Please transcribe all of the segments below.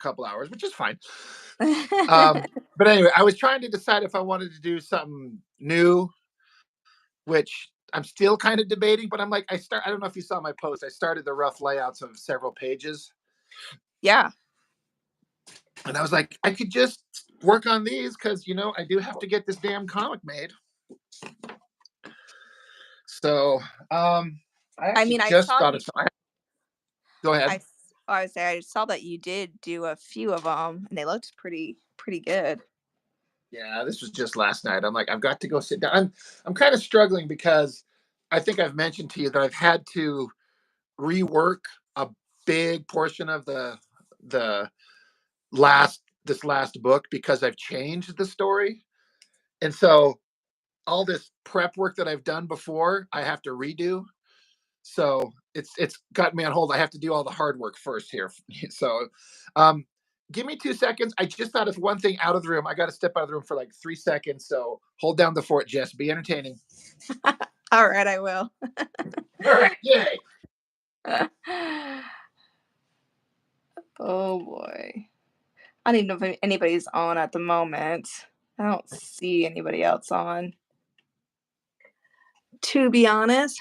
couple hours, which is fine. But anyway, I was trying to decide if I wanted to do something new, which I'm still kind of debating, but I'm like, I don't know if you saw my post. I started the rough layouts of several pages. Yeah. And I was like, I could just work on these because, I do have to get this damn comic made. So, I just thought of something. Go ahead. I saw that you did do a few of them, and they looked pretty good. Yeah, this was just last night. I'm like, I've got to go sit down. I'm kind of struggling because I think I've mentioned to you that I've had to rework a big portion of the this last book because I've changed the story. And so all this prep work that I've done before, I have to redo. So it's got me on hold. I have to do all the hard work first here. So give me 2 seconds. I just thought of one thing out of the room. I got to step out of the room for like 3 seconds. So hold down the fort, Jess. Be entertaining. All right, I will. All right, yay. Oh boy. I don't even know if anybody's on at the moment. I don't see anybody else on. To be honest,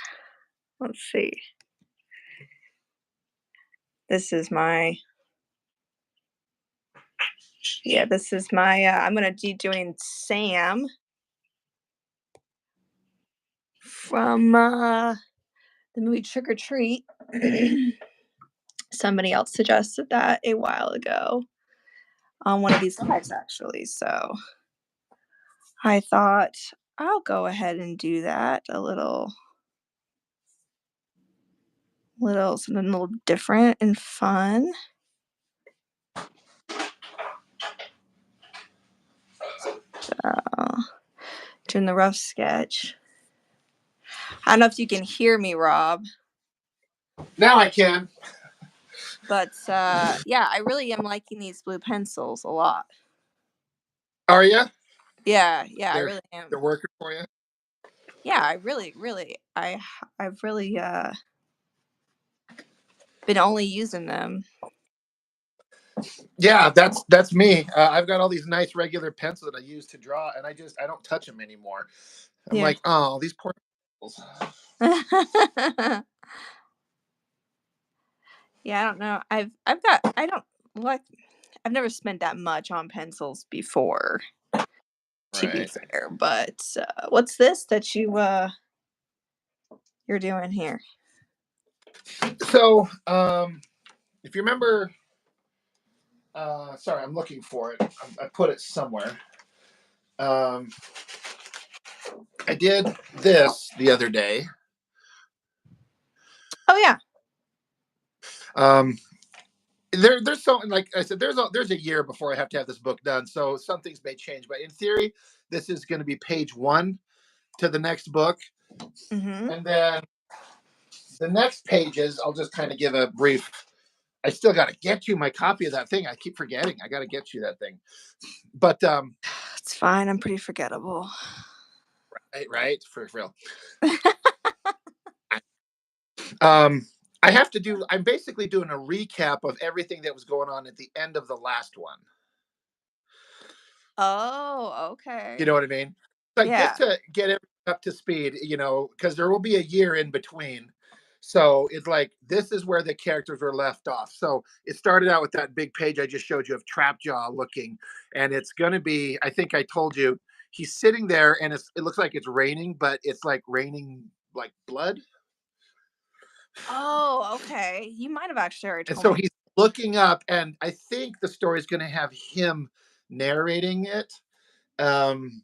let's see. This is my I'm going to be doing Sam from the movie Trick or Treat. Somebody else suggested that a while ago on one of these lives, actually. So I thought I'll go ahead and do that. Something a little different and fun. So, doing the rough sketch. I don't know if you can hear me, Rob. Now I can. But yeah, I really am liking these blue pencils a lot. Are you? Yeah, I really am. They're working for you? Yeah, I've really been only using them. Yeah, that's me. I've got all these nice regular pencils that I use to draw, and I don't touch them anymore. I'm like, oh, these poor pencils. Yeah, I don't know. I've never spent that much on pencils before, to be fair. But what's this that you're doing here? So, if you remember, sorry, I'm looking for it. I put it somewhere. I did this the other day. Oh yeah. There's something, like I said, there's a year before I have to have this book done, so some things may change. But in theory, this is going to be page 1 to the next book, and then the next pages, I'll just kind of give a brief. I still got to get you my copy of that thing. I keep forgetting. I got to get you that thing, but it's fine. I'm pretty forgettable. Right, for real. I'm basically doing a recap of everything that was going on at the end of the last one. Oh, okay. You know what I mean? Like, just to get it up to speed, because there will be a year in between. So it's like, this is where the characters were left off. So it started out with that big page I just showed you of Trapjaw looking, and it's going to be, I think I told you, he's sitting there and it looks like it's raining, but it's like raining like blood. Oh, okay. You might have actually already told me. And so he's looking up, and I think the story is going to have him narrating it. And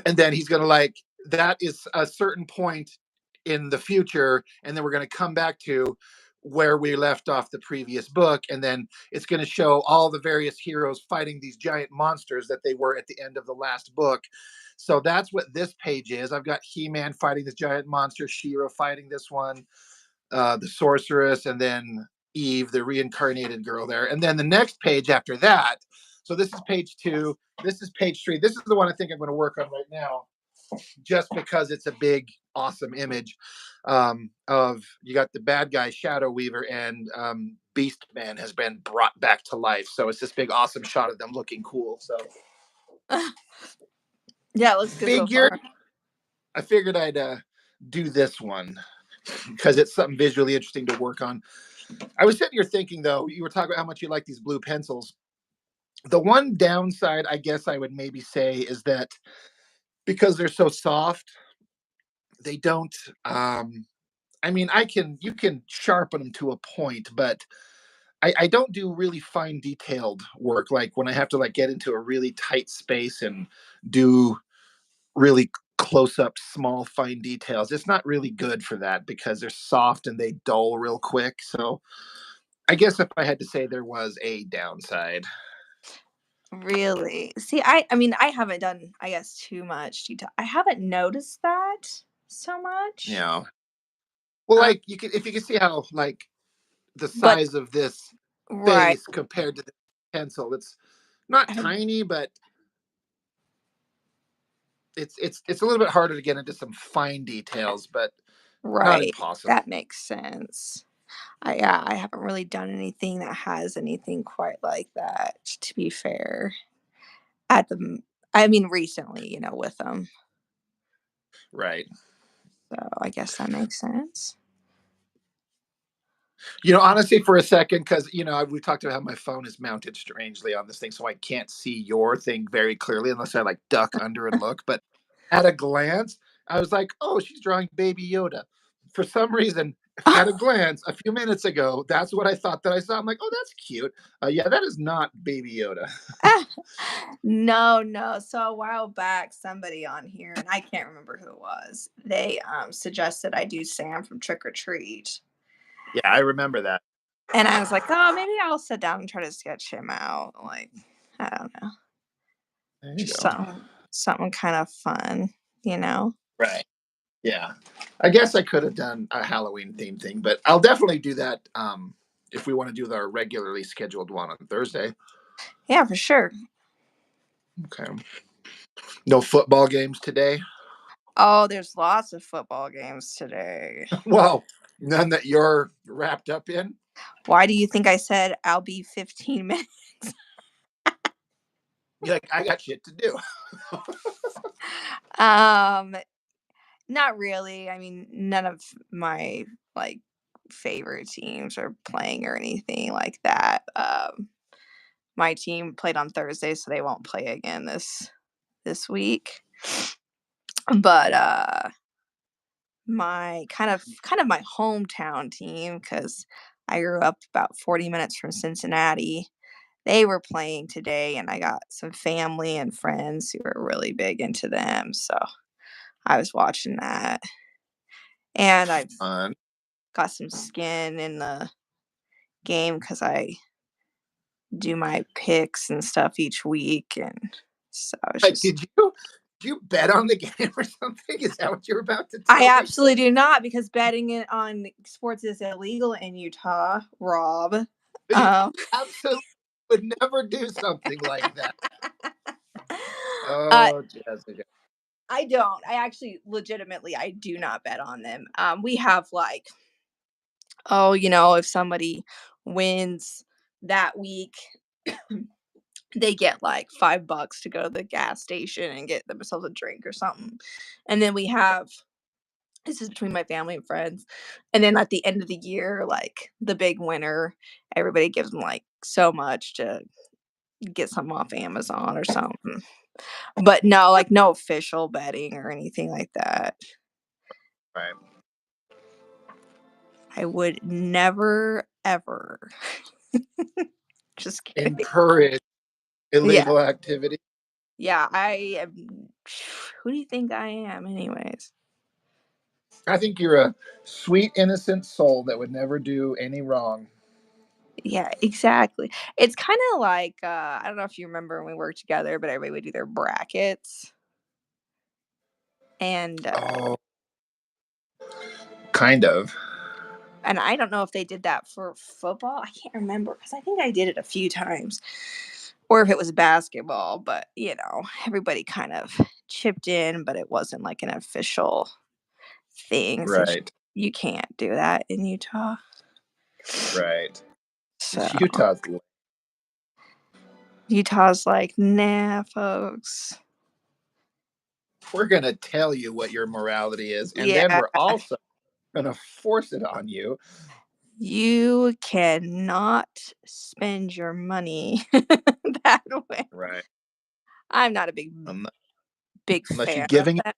then he's going to that is a certain point in the future. And then we're going to come back to where we left off the previous book. And then it's going to show all the various heroes fighting these giant monsters that they were at the end of the last book. So that's what this page is. I've got He-Man fighting this giant monster, She-Ra fighting this one, the sorceress, and then Eve, the reincarnated girl there. And then the next page after that, so this is page 2, this is page 3. This is the one I think I'm going to work on right now, just because it's a big, awesome image of, you got the bad guy, Shadow Weaver, and Beast Man has been brought back to life. So it's this big, awesome shot of them looking cool. So Yeah, it looks good so figured far. I figured I'd do this one because it's something visually interesting to work on. I was sitting here thinking, though, you were talking about how much you like these blue pencils. The one downside, I guess I would maybe say, is that because they're so soft, they don't. I mean, you can sharpen them to a point, but I don't do really fine detailed work. Like when I have to like get into a really tight space and do really close up, small, fine details. It's not really good for that because they're soft and they dull real quick. So I guess if I had to say there was a downside. Really? See, I mean, I haven't done, I guess, too much detail. I haven't noticed that so You much. know, well, Um, like you can if you can see how like the but size of this right, face compared to the pencil, it's not I- tiny, but it's a little bit harder to get into some fine details, but not right. impossible. That makes sense. Yeah, I haven't really done anything that has anything quite like that, to be fair. At the, I mean, recently, with them. Right. So I guess that makes sense. Honestly, for a second, because we talked about how my phone is mounted strangely on this thing, so I can't see your thing very clearly unless I like duck under and look. But at a glance, I was like, "Oh, she's drawing Baby Yoda." For some reason, at a glance, a few minutes ago, that's what I thought that I saw. I'm like, "Oh, that's cute." Yeah, that is not Baby Yoda. No, no. So a while back, somebody on here, and I can't remember who it was, they suggested I do Sam from Trick or Treat. Yeah, I remember that. And I was like, oh, maybe I'll sit down and try to sketch him out. Like, I don't know. There you Just go. something kind of fun, you know? Right. Yeah. I guess I could have done a Halloween theme thing, but I'll definitely do that if we want to do our regularly scheduled one on Thursday. Yeah, for sure. Okay. No football games today. Oh, there's lots of football games today. Well, none that you're wrapped up in. Why do you think I said I'll be 15 minutes? You're like, I got shit to do. Um, Not really. I mean, none of my like favorite teams are playing or anything like that. My team played on Thursday, so they won't play again this week. But my kind of my hometown team, because I grew up about 40 minutes from Cincinnati. They were playing today, and I got some family and friends who are really big into them. So I was watching that, and I've Fun. got some skin in the game because I do my picks and stuff each week, and so I was Like, just did you bet on the game or something? Is that what you're about to I tell me? absolutely do not because betting it on sports is illegal in Utah, Rob. You Um, absolutely would never do something like that. uh, Oh, Jessica. I don't. I actually legitimately I do not bet on them. We have like, oh, if somebody wins that week, they get like $5 to go to the gas station and get themselves a drink or something. And then we have this is between my family and friends. And then at the end of the year, like the big winner, everybody gives them like so much to get something off Amazon or something. But no, like no official betting or anything like that. Right. I would never ever. Just kidding. Encourage Yeah. illegal activity. Yeah, I am. Who do you think I am, anyways? I think you're a sweet, innocent soul that would never do any wrong. Yeah, exactly. It's kind of like I don't know if you remember when we worked together, but everybody would do their brackets, and Oh, kind of. I don't know if they did that for football. I can't remember because I think I did it a few times, or if it was basketball. But everybody kind of chipped in, but it wasn't like an official thing since Right. you can't do that in Utah. Right. So Utah's like, nah, folks. We're going to tell you what your morality is. And then Yeah. we're also going to force it on you. You cannot spend your money that way. Right. I'm not a big Unless you're fan of giving that.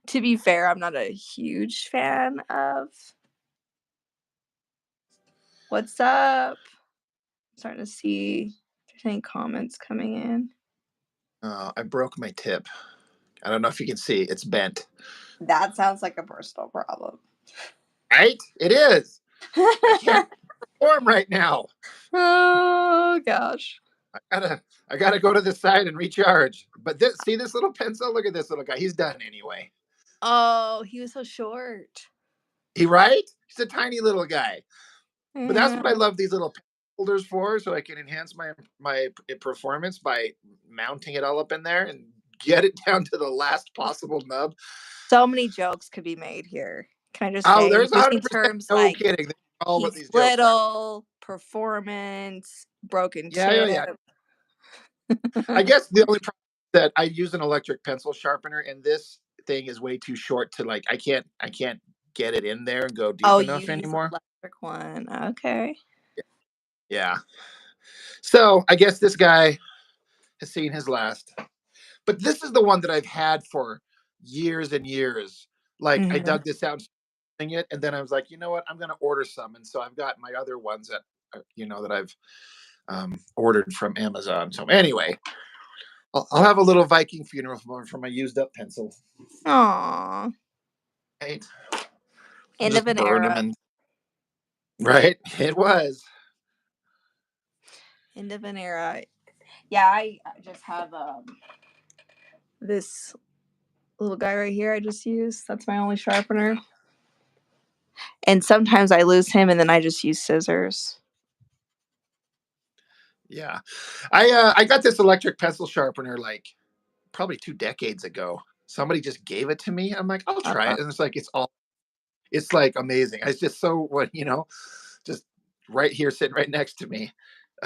To be fair, I'm not a huge fan of. What's up? I'm starting to see if there's any comments coming in. I broke my tip. I don't know if you can see. It's bent. That sounds like a personal problem. Right? It is. I can't perform right now. Oh gosh. I gotta go to the side and recharge. But see this little pencil? Look at this little guy. He's done anyway. Oh, he was so short. Right? He's a tiny little guy. Yeah. But that's what I love these little holders for, so I can enhance my performance by mounting it all up in there and get it down to the last possible nub. So many jokes could be made here. Can I just Oh, say, there's using 100% terms no like kidding. That's all what he's these jokes are. little, performance, broken Yeah. tip. I guess the only problem is that I use an electric pencil sharpener, and this thing is way too short to like. I can't get it in there and go deep Oh, you enough use anymore. electric one. Okay. Yeah. So I guess this guy has seen his last. But this is the one that I've had for years and years. Like I Mm-hmm. dug this out and it, and then I was like, you know what? I'm gonna order some, and so I've got my other ones that that I've ordered from Amazon. So anyway, I'll have a little Viking funeral for my used up pencil. Aww. Right? End of Just an burn them era. and right. It was. End of an era. Yeah, I just have this little guy right here I just used. That's my only sharpener. And sometimes I lose him and then I just use scissors. Yeah, I got this electric pencil sharpener like probably 2 decades ago. Somebody just gave it to me. I'm like, I'll try it, and it's like amazing. It's just so just right here, sitting right next to me.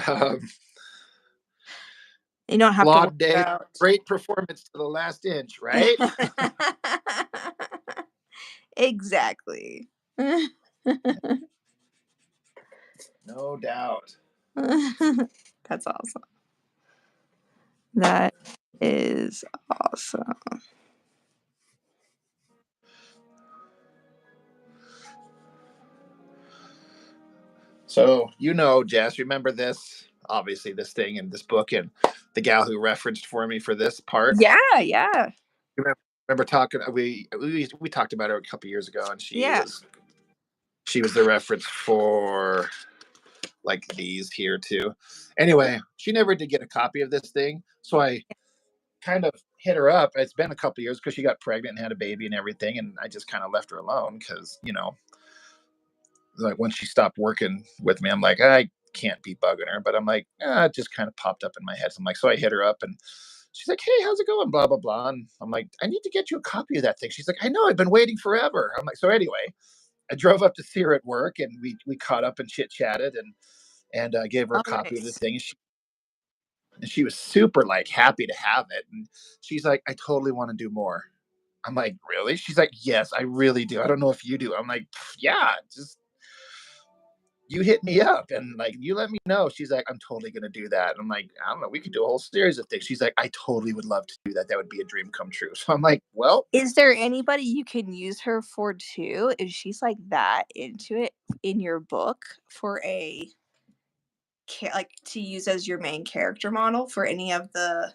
Um, You don't have to worry Flawed day, about. great performance to the last inch, right? Exactly. No doubt. That's awesome. That is awesome. So, Jess, remember this? Obviously, this thing in this book and the gal who referenced for me for this part. Yeah. Remember talking? We talked about her a couple years ago, and Yeah. she was the reference for like these here too. Anyway, she never did get a copy of this thing, so I kind of hit her up. It's been a couple years because she got pregnant and had a baby and everything, and I just kind of left her alone because like when she stopped working with me, I'm like, I can't be bugging her, but I'm like, it just kind of popped up in my head. So I'm like, so I hit her up and she's like, hey, how's it going? Blah, blah, blah. And I'm like, I need to get you a copy of that thing. She's like, I know, I've been waiting forever. I'm like, so anyway, I drove up to see her at work and we caught up and chit chatted and gave her a Oh, copy of the nice. thing. And she was super like happy to have it. And she's like, I totally want to do more. I'm like, really? She's like, yes, I really do. I don't know if you do. I'm like, yeah, just you hit me up and like you let me know. She's like, I'm totally gonna do that. And I'm like, I don't know, we could do a whole series of things. She's like, I totally would love to do that. That would be a dream come true. So I'm like, well, Is there anybody you can use her for too? If she's like that into it in your book for like to use as your main character model for any of the.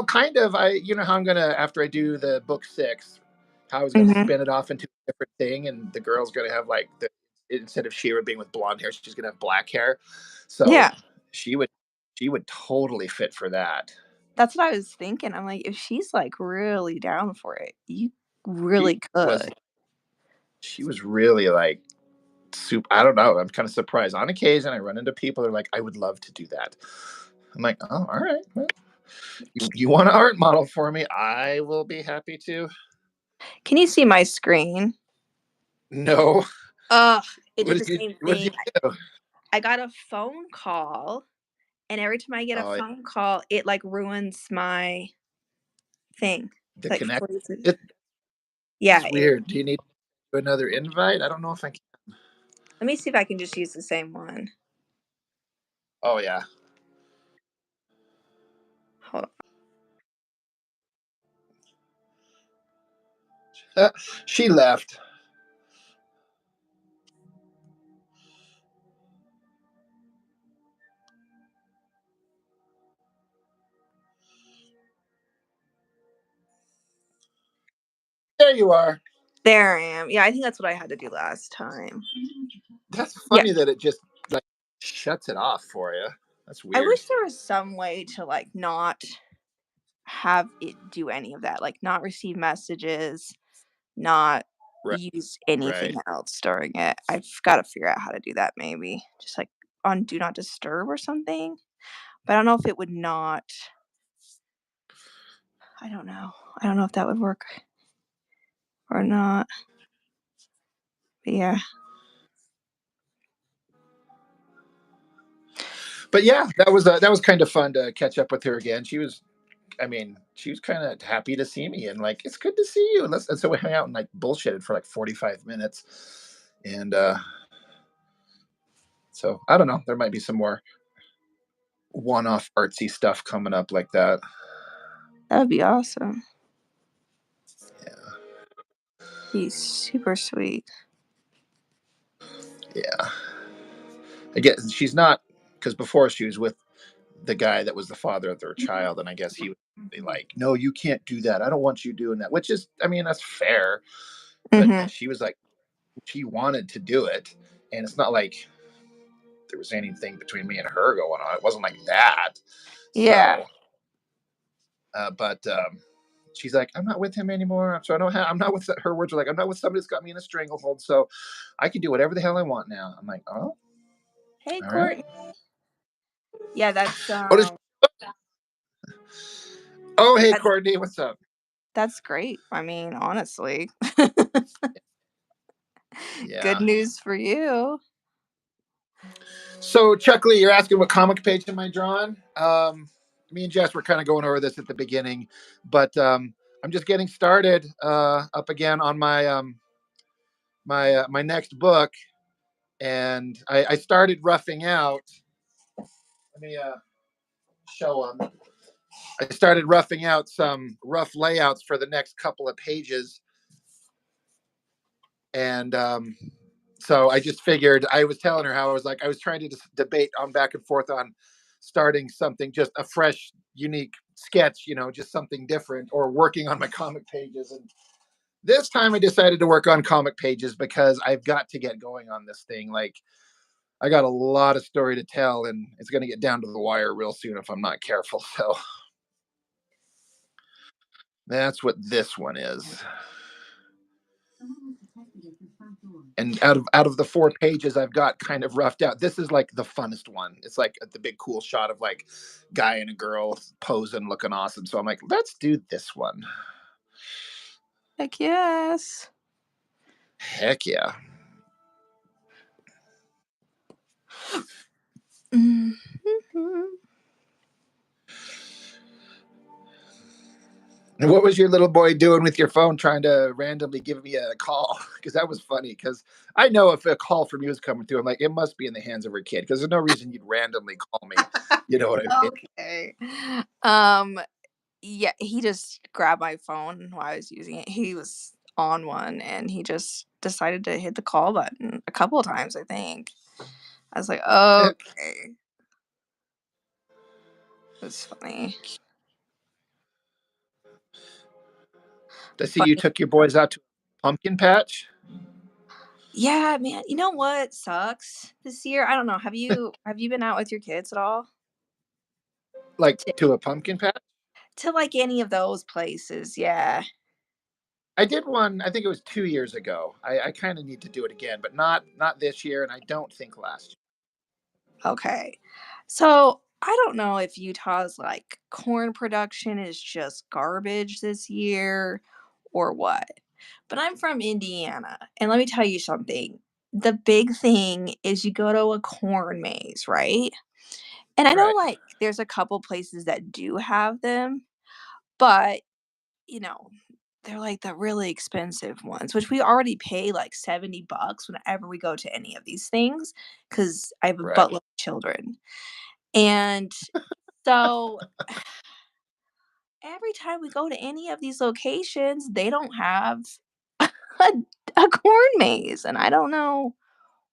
kind of. How I'm gonna after I do the book 6, how I was gonna Mm-hmm. spin it off into a different thing, and the girl's gonna have like instead of Shira being with blonde hair, she's gonna have black hair. So Yeah, she would totally fit for that. that's what I was thinking. I'm like, if she's like really down for it, you She really was could. she was really like soup. I don't know. I'm kind of surprised. On occasion, I run into people that are like, I would love to do that. I'm like, oh, all right. Well, you want an art model for me? I will be happy to. Can you see my screen? No. Ugh, it What did did the you same What did you thing. do? I got a phone call, and every time I get a Oh, phone call, it, like, ruins my thing. the Like, connect. freezes. It Yeah, is it weird. Do you need another invite? I don't know if I can. let me see if I can just use the same one. Oh yeah. Hold on. She left. There you are. There I am. Yeah, I think that's what I had to do last time. That's Yeah. funny that it just like shuts it off for you. That's I weird. wish there was some way to, like, not have it do any of that, like, not receive messages, not Right. use anything Right. else during it. I've gotta figure out how to do that maybe. Just, like, on do not disturb or something? But I don't know if it would not I don't know. I don't know if that would work or not. But yeah. But yeah, that was kind of fun to catch up with her again. She was, I mean, she was kind of happy to see me and like, it's good to see you. And so we hung out and like bullshitted for like 45 minutes. And so I don't know. There might be some more one-off artsy stuff coming up like that. That would be awesome. Yeah. He's super sweet. Yeah. I guess she's not, because before she was with the guy that was the father of their child, and I guess he would be like, "No, you can't do that. I don't want you doing that." Which is, I mean, that's fair. But Mhm. she was like, she wanted to do it, and it's not like there was anything between me and her going on. It wasn't like that. Yeah. So, but she's like, "I'm not with him anymore. So I don't have. I'm not with." Her words were like, "I'm not with somebody that's got me in a stranglehold. So I can do whatever the hell I want now." I'm like, "Oh, Hey, all right." Courtney. Yeah, that's, What is? Oh, hey, that's Courtney, what's up? that's great. I mean, honestly. Good Yeah. news for you. So, Chuck Lee, you're asking what comic page am I drawing? Me and Jess were kind of going over this at the beginning, but I'm just getting started up again on my next book, and I started roughing out. Let me show them. I started roughing out some rough layouts for the next couple of pages, and so I just figured I was telling her how I was like I was trying to debate on back and forth on starting something just a fresh, unique sketch, just something different, or working on my comic pages. And this time I decided to work on comic pages because I've got to get going on this thing. Like I got a lot of story to tell, and it's going to get down to the wire real soon if I'm not careful. So that's what this one is. And out of the 4 pages I've got kind of roughed out, this is like the funnest one. It's like the big cool shot of like guy and a girl posing looking awesome. So I'm like, let's do this one. Heck yes. Heck yeah. Mhm. And what was your little boy doing with your phone trying to randomly give me a call? Because that was funny. Because I know if a call from you is coming through, I'm like, it must be in the hands of her kid. Because there's no reason you'd randomly call me. You know what I mean? Okay. Um, yeah, he just grabbed my phone while I was using it. He was on one and he just decided to hit the call button a couple of times, I think. I was like, okay. It was funny. I see you Funny. took your boys out to a pumpkin patch, Yeah, man. You know what sucks this year? I don't know. Have you been out with your kids at all? like To, to a pumpkin patch. to like any of those places, yeah. I did one. I think it was 2 years ago. I kind of need to do it again, but not this year, and I don't think last Okay. So I don't know if Utah's like corn production is just garbage this year or what. but I'm from Indiana, and let me tell you something. The big thing is you go to a corn maze, right? And I know, Right. like, there's a couple places that do have them, but, you know, they're, like, the really expensive ones, which we already pay, like, $70 whenever we go to any of these things, because I have a Right. buttload of children. And so every time we go to any of these locations, they don't have a a corn maze, and I don't know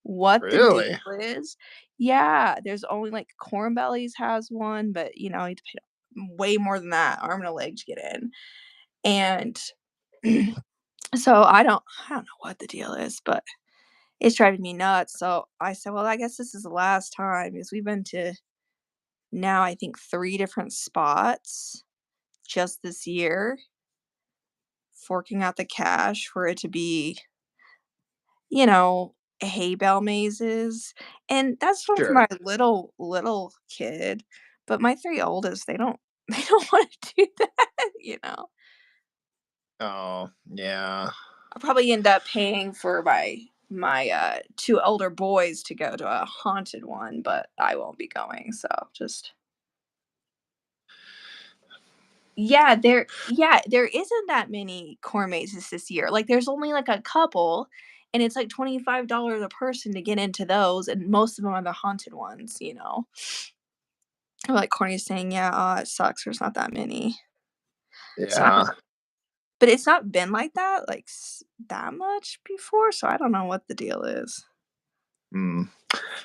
what the deal Really? is. Yeah, there's only, like, Corn Bellies has one, but, you know, you have to pay way more than that, arm and a leg to get in, and so I don't know what the deal is, but it's driving me nuts, so I said, "Well, I guess this is the last time," because we've been to now, I think, 3 different spots just this year, forking out the cash for it to be, you know, hay bale mazes, and that's fun for Sure. my little kid, but my 3 oldest, they don't they don't wanna do that, you know? Oh, yeah. I'll probably end up paying for my 2 older boys to go to a haunted one, but I won't be going, so just there isn't that many corn mazes this year, like, there's only, like, a couple, and it's, like, $25 a person to get into those, and most of them are the haunted ones, you know? Like Courtney's saying, "Yeah, it sucks, there's not that many." So I don't Yeah. but it's not been like that, like, that much before, so I don't know what the deal is. Mm.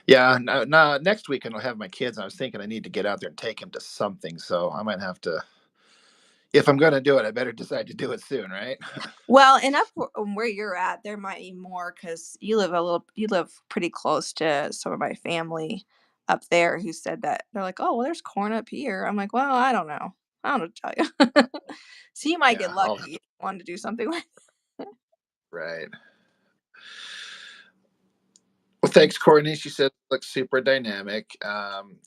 Yeah. No, no, next weekend I'll have my kids. I was thinking I need to get out there and take them to something. So I might have to, if I'm going to do it, I better decide to do it soon, right? Well, and up where you're at, there might be more because you live pretty close to some of my family up there who said that they're like, "Oh, well, there's corn up here." I'm like, "Well, I don't know. I don't know what to tell you." So you might get Yeah. lucky if you wanted to do something like Right. Well, thanks, Courtney. She said looks super dynamic.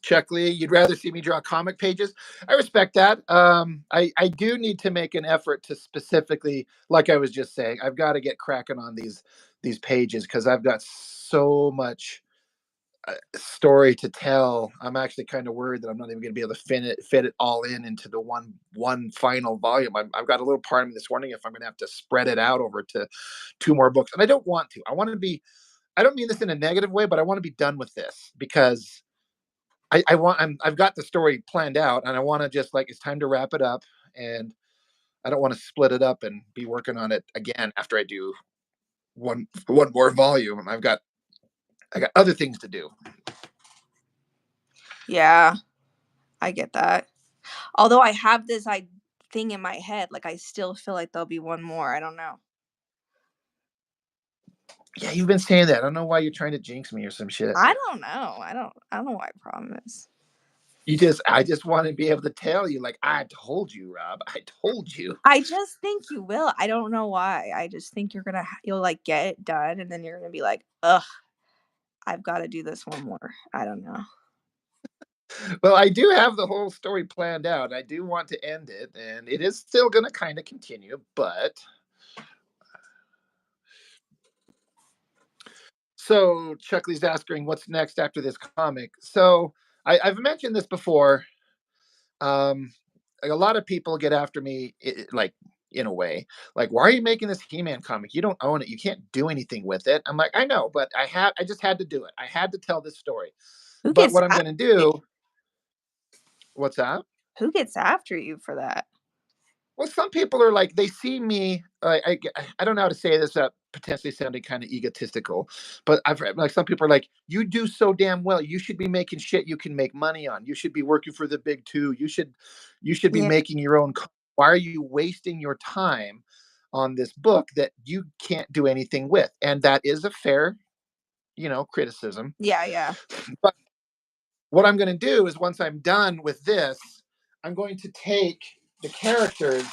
Chuck Lee, you'd rather see me draw comic pages? I respect that. I do need to make an effort to specifically, like I was just saying, I've got to get cracking on these pages because I've got so much story to tell. I'm actually kind of worried that I'm not even going to be able to fit it all into the one final volume. I've got a little part of me that's wondering if I'm going to have to spread it out over to 2 more books, and I don't want to. I want to be. I don't mean this in a negative way, but I want to be done with this because I've got the story planned out, and I want to just like it's time to wrap it up, and I don't want to split it up and be working on it again after I do one more volume. I got other things to do. Yeah, I get that. Although I have this thing in my head, like, I still feel like there'll be one more, I don't know. Yeah, you've been saying that. I don't know why you're trying to jinx me or some shit. I don't know. I don't know why I promise. I just want to be able to tell you, like, I told you, Rob. I told you. I just think you will. I don't know why. I just think you'll, like, get it done, and then you're gonna be like, "Ugh, I've gotta do this one more." I don't know. Well, I do have the whole story planned out. I do want to end it, and it is still going to kind of continue. But so Chuckley's asking, what's next after this comic? So I've mentioned this before. Um, like a lot of people get after me, like in a way, like, why are you making this He-Man comic? You don't own it. You can't do anything with it. I'm like, I know, but I just had to do it. I had to tell this story. Who But gets what I'm after going to you? do, what's that? Who gets after you for that? Well, some people are like they see me. I don't know how to say this without potentially sounding kind of egotistical, but I've read like some people are like, you do so damn well. You should be making shit you can make money on. You should be working for the big two. You should be Yeah. making your own. Why are you wasting your time on this book that you can't do anything with? And that is a fair, criticism. Yeah, yeah. But what I'm going to do is once I'm done with this, I'm going to take the characters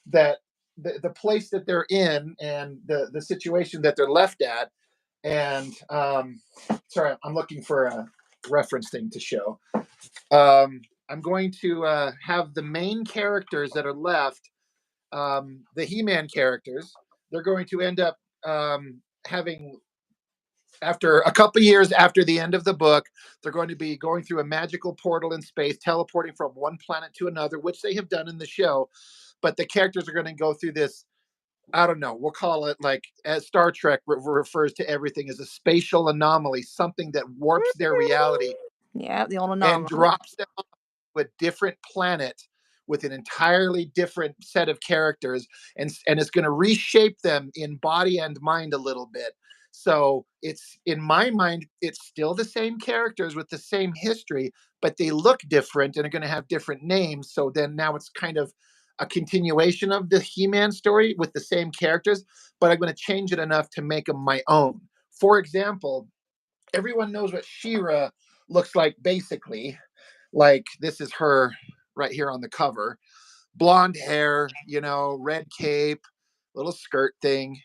that the place that they're in and the situation that they're left at. And sorry, I'm looking for a reference thing to show. I'm going to have the main characters that are left, the He-Man characters, they're going to end up having, after a couple years after the end of the book, they're going to be going through a magical portal in space, teleporting from one planet to another, which they have done in the show. But the characters are going to go through this, I don't know, we'll call it, like, as Star Trek refers to everything as a spatial anomaly, something that warps their reality Yeah, the old and anomaly. drops them a different planet with an entirely different set of characters, and it's going to reshape them in body and mind a little bit. So it's, in my mind, it's still the same characters with the same history, but they look different and are going to have different names. So then now it's kind of a continuation of the He-Man story with the same characters, but I'm going to change it enough to make them my own. For example, everyone knows what She-Ra looks like, basically. Like, this is her right here on the cover. Blonde hair, red cape, little skirt thing.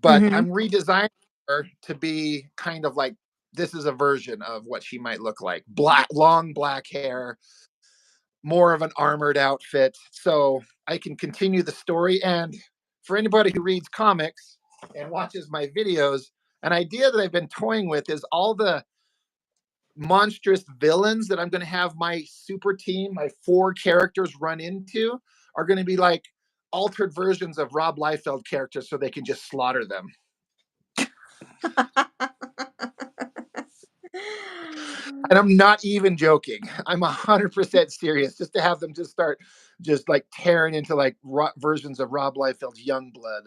But Mm-hmm. I'm redesigning her to be kind of like, this is a version of what she might look like. Long black hair, more of an armored outfit. So I can continue the story. And for anybody who reads comics and watches my videos, an idea that I've been toying with is all the monstrous villains that I'm going to have my super team, my 4 characters, run into are going to be like altered versions of Rob Liefeld characters, so they can just slaughter them. And I'm not even joking. I'm 100% serious. Just to have them just start just like tearing into like versions of Rob Liefeld's Youngblood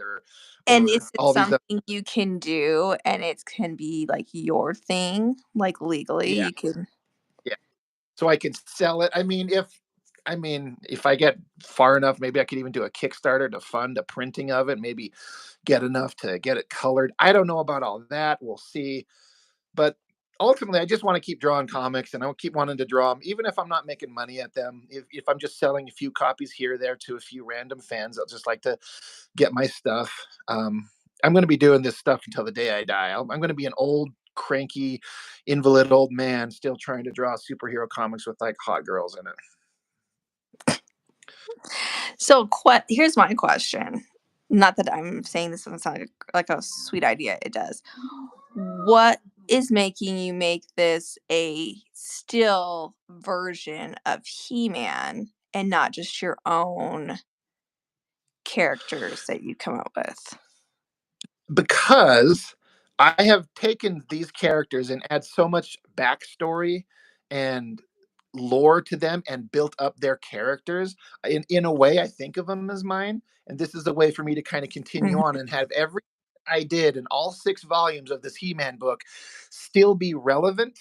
And or is it all these other. something you can do and it can be like your thing, like legally Yeah, you can? yeah. So I can sell it. If I get far enough, maybe I could even do a Kickstarter to fund a printing of it. Maybe get enough to get it colored. I don't know about all that. We'll see. But ultimately, I just want to keep drawing comics, and I'll keep wanting to draw them, even if I'm not making money at them. If I'm just selling a few copies here or there to a few random fans, I'll just like to get my stuff. I'm going to be doing this stuff until the day I die. I'm going to be an old, cranky, invalid old man still trying to draw superhero comics with like hot girls in it. So, here's my question. Not that I'm saying this doesn't sound like a sweet idea. It does. What is making you make this a still version of He-Man and not just your own characters that you come up with? Because I have taken these characters and add so much backstory and lore to them and built up their characters. In a way, I think of them as mine, and this is a way for me to kind of continue Mhm. on and have every I did in all 6 volumes of this He-Man book still be relevant.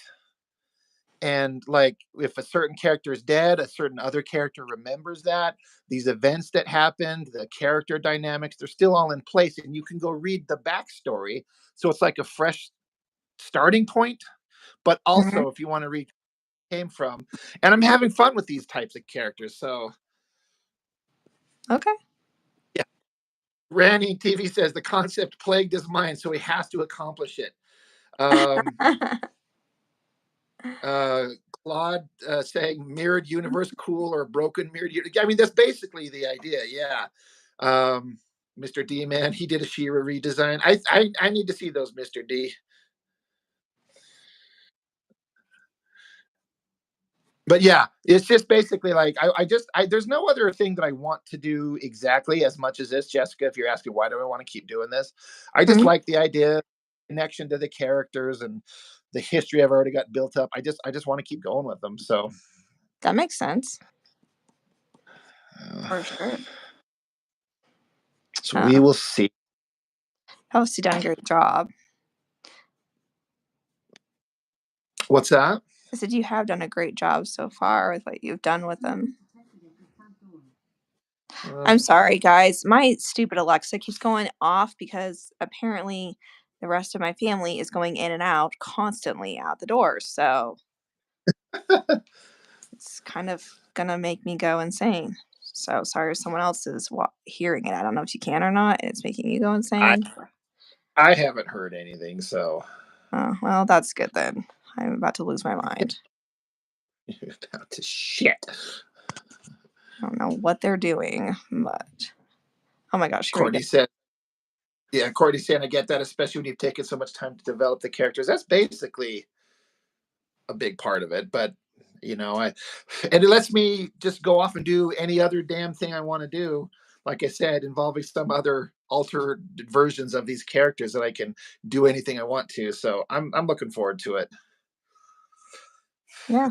And like, if a certain character is dead, a certain other character remembers that. These events that happened, the character dynamics, they're still all in place, and you can go read the backstory. So it's like a fresh starting point. But Mhm. also, if you want to read came from, and I'm having fun with these types of characters. So Okay. yeah, Randy TV says the concept plagued his mind, so he has to accomplish it. Um, uh, Claude saying mirrored universe, cool, or broken mirrored universe. I mean, that's basically the idea. Yeah. Mr. D, man, he did a She-Ra redesign. I need to see those, Mr. D. But yeah, it's just basically like there's no other thing that I want to do exactly as much as this, Jessica. If you're asking why do I want to keep doing this, I just Mhm. like the idea, connection to the characters and the history I've already got built up. I just want to keep going with them. So That makes sense uh, for sure. so we will see. Hosty done a great job. What's that? I said you have done a great job so far with what you've done with them. Uh, I'm sorry, guys. My stupid Alexa keeps going off because apparently the rest of my family is going in and out constantly out the door. So it's kind of gonna make me go insane. So sorry if someone else is hearing it. I don't know if you can or not. And it's making you go I insane. I haven't heard anything, so Oh, well, that's good then. I'm about to lose my mind. to shit. I don't know what they're doing, but oh my gosh, here we go. Courtney said Yeah, Courtney's saying I get that, especially when you've taken so much time to develop the characters. That's basically a big part of it. But I and it lets me just go off and do any other damn thing I want to do. Like I said, involving some other altered versions of these characters that I can do anything I want to. So I'm looking forward to it. Yeah.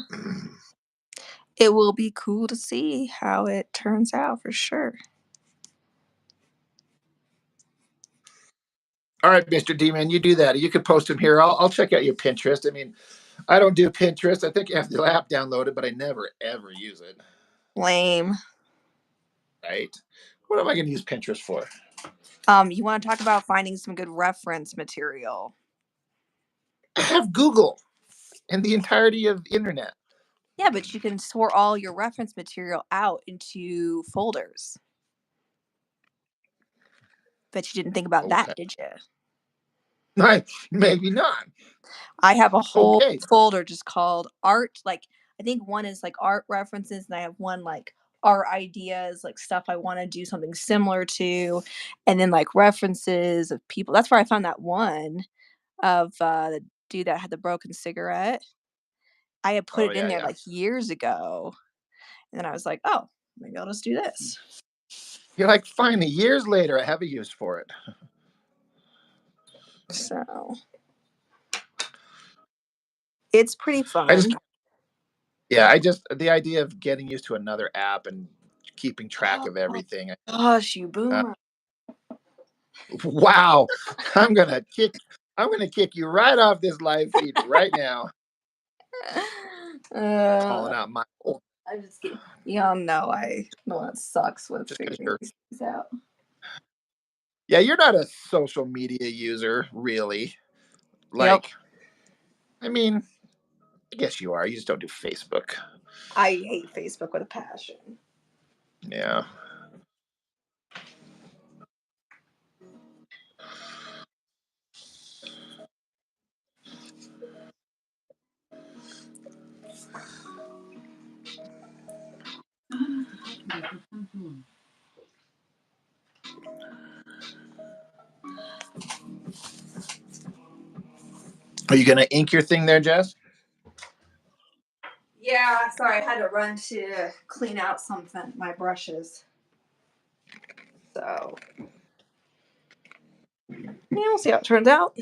It will be cool to see how it turns out for sure. All right, Mr. D man, you do that. You can post them here. I'll check out your Pinterest. I mean, I don't do Pinterest. I think I have the app downloaded, but I never ever use it. Lame. Right? What am I going to use Pinterest for? You want to talk about finding some good reference material? I have Google and the entirety of the internet. Yeah, but you can sort all your reference material out into folders. Bet you didn't think about that, Okay. did you? Maybe not. I have a whole Okay. folder just called art. Like, I think one is like art references, and I have one like art ideas, like stuff I want to do something similar to, and then like references of people. That's where I found that one of the dude that had the broken cigarette. I had put Oh it in yeah, there yeah. like years ago, and then I was like, oh, maybe I'll just do this. You're like, finally, years later, I have a use for it. So it's pretty I just, fun. yeah, I just the idea of getting used to another app and keeping track of Oh everything. gosh, you Uh, boomer. wow, I'm gonna kick. I'm gonna kick you right off this live feed right now. uh, Calling out my old I'm just kidding. Y'all know I know that sucks with just because figuring you're. these things out. Yeah, you're not a social media user, really. Yep. Like, I mean, I guess you are. You just don't do Facebook. I hate Facebook with a passion. Yeah. Are you gonna ink your thing there, Jess? Yeah, sorry, I had to run to clean out something, my brushes. So, yeah, we'll see how it turns out.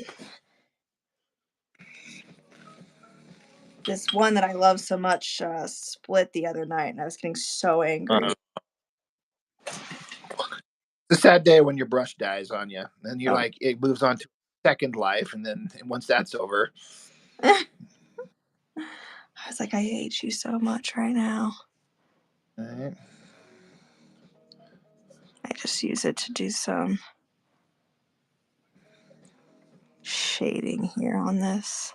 This one that I love so much split the other night, and I was getting so angry. Uh, it's a sad day when your brush dies on you, and you're Oh. like, it moves on to second life, and then once that's over, I was like, I hate you so much right now. right. I just use it to do some shading here on this.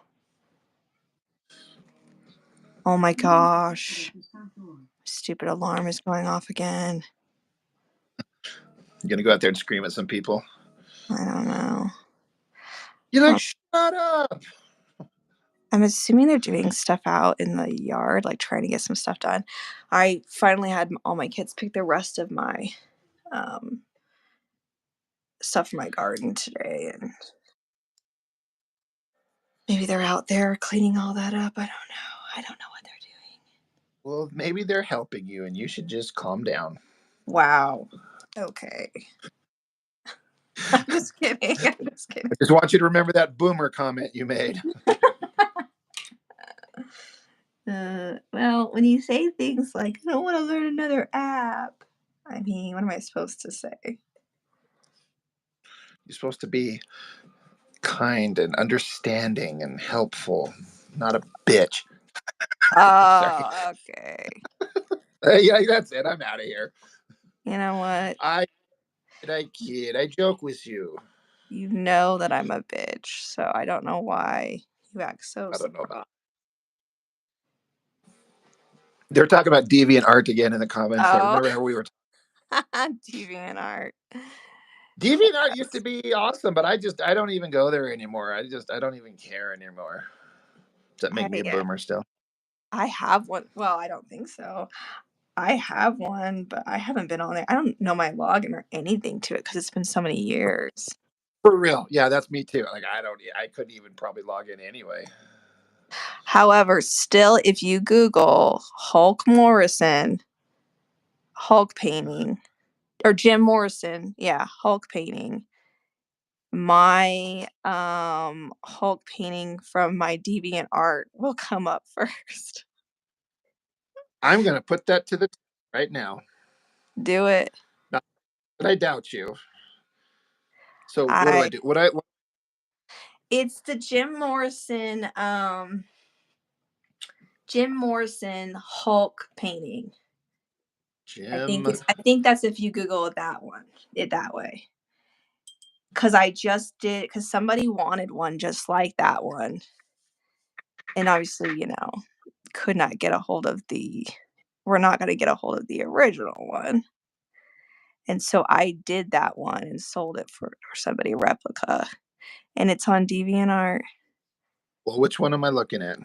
Oh my gosh. Stupid alarm is going off again. You're gonna go out there and scream at some people. I don't know. You're like, shut up. I'm assuming they're doing stuff out in the yard, like trying to get some stuff done. I finally had all my kids pick the rest of my um, stuff for my garden today, and maybe they're out there cleaning all that up. I don't know. I don't know what they're doing. Well, maybe they're helping you, and you should just calm down. Wow. Okay. I'm just kidding. I'm just kidding. I just want you to remember that boomer comment you made. Well, when you say things like, I don't want to learn another app, I mean, what am I supposed to say? You're supposed to be kind and understanding and helpful, not a bitch. Sorry. Oh, okay. Yeah, that's it. I'm out of here. You know what? I kid. I joke with you. You know that I'm a bitch, so I don't know why you act so I don't know about. surprised. They're talking about deviant art again in the comments. There. Oh, Remember how we were. deviant art. Deviant art used to Yes. be awesome, but I don't even go there anymore. I don't even care anymore. Does that make me a I boomer still? I have one. Well, I don't think so. I have one, but I haven't been on there. I don't know my login or anything to it because it's been so many years. For real. Yeah, that's me too. Like I couldn't even probably log in anyway. However, still, if you Google Hulk Morrison, Hulk painting, or Jim Morrison, yeah, Hulk painting, my Hulk painting from my deviant art will come up first. I'm gonna put that to the test right now. Do it. Not that I doubt you. So what do I I do? It's the Jim Morrison Hulk painting. Jim? I think that's if you Google it that way. Cause I just did, because somebody wanted one just like that one. And obviously, could not get a hold of we're not gonna get a hold of the original one. And so I did that one and sold it for somebody replica. And it's on DeviantArt. Well, which one am I looking at?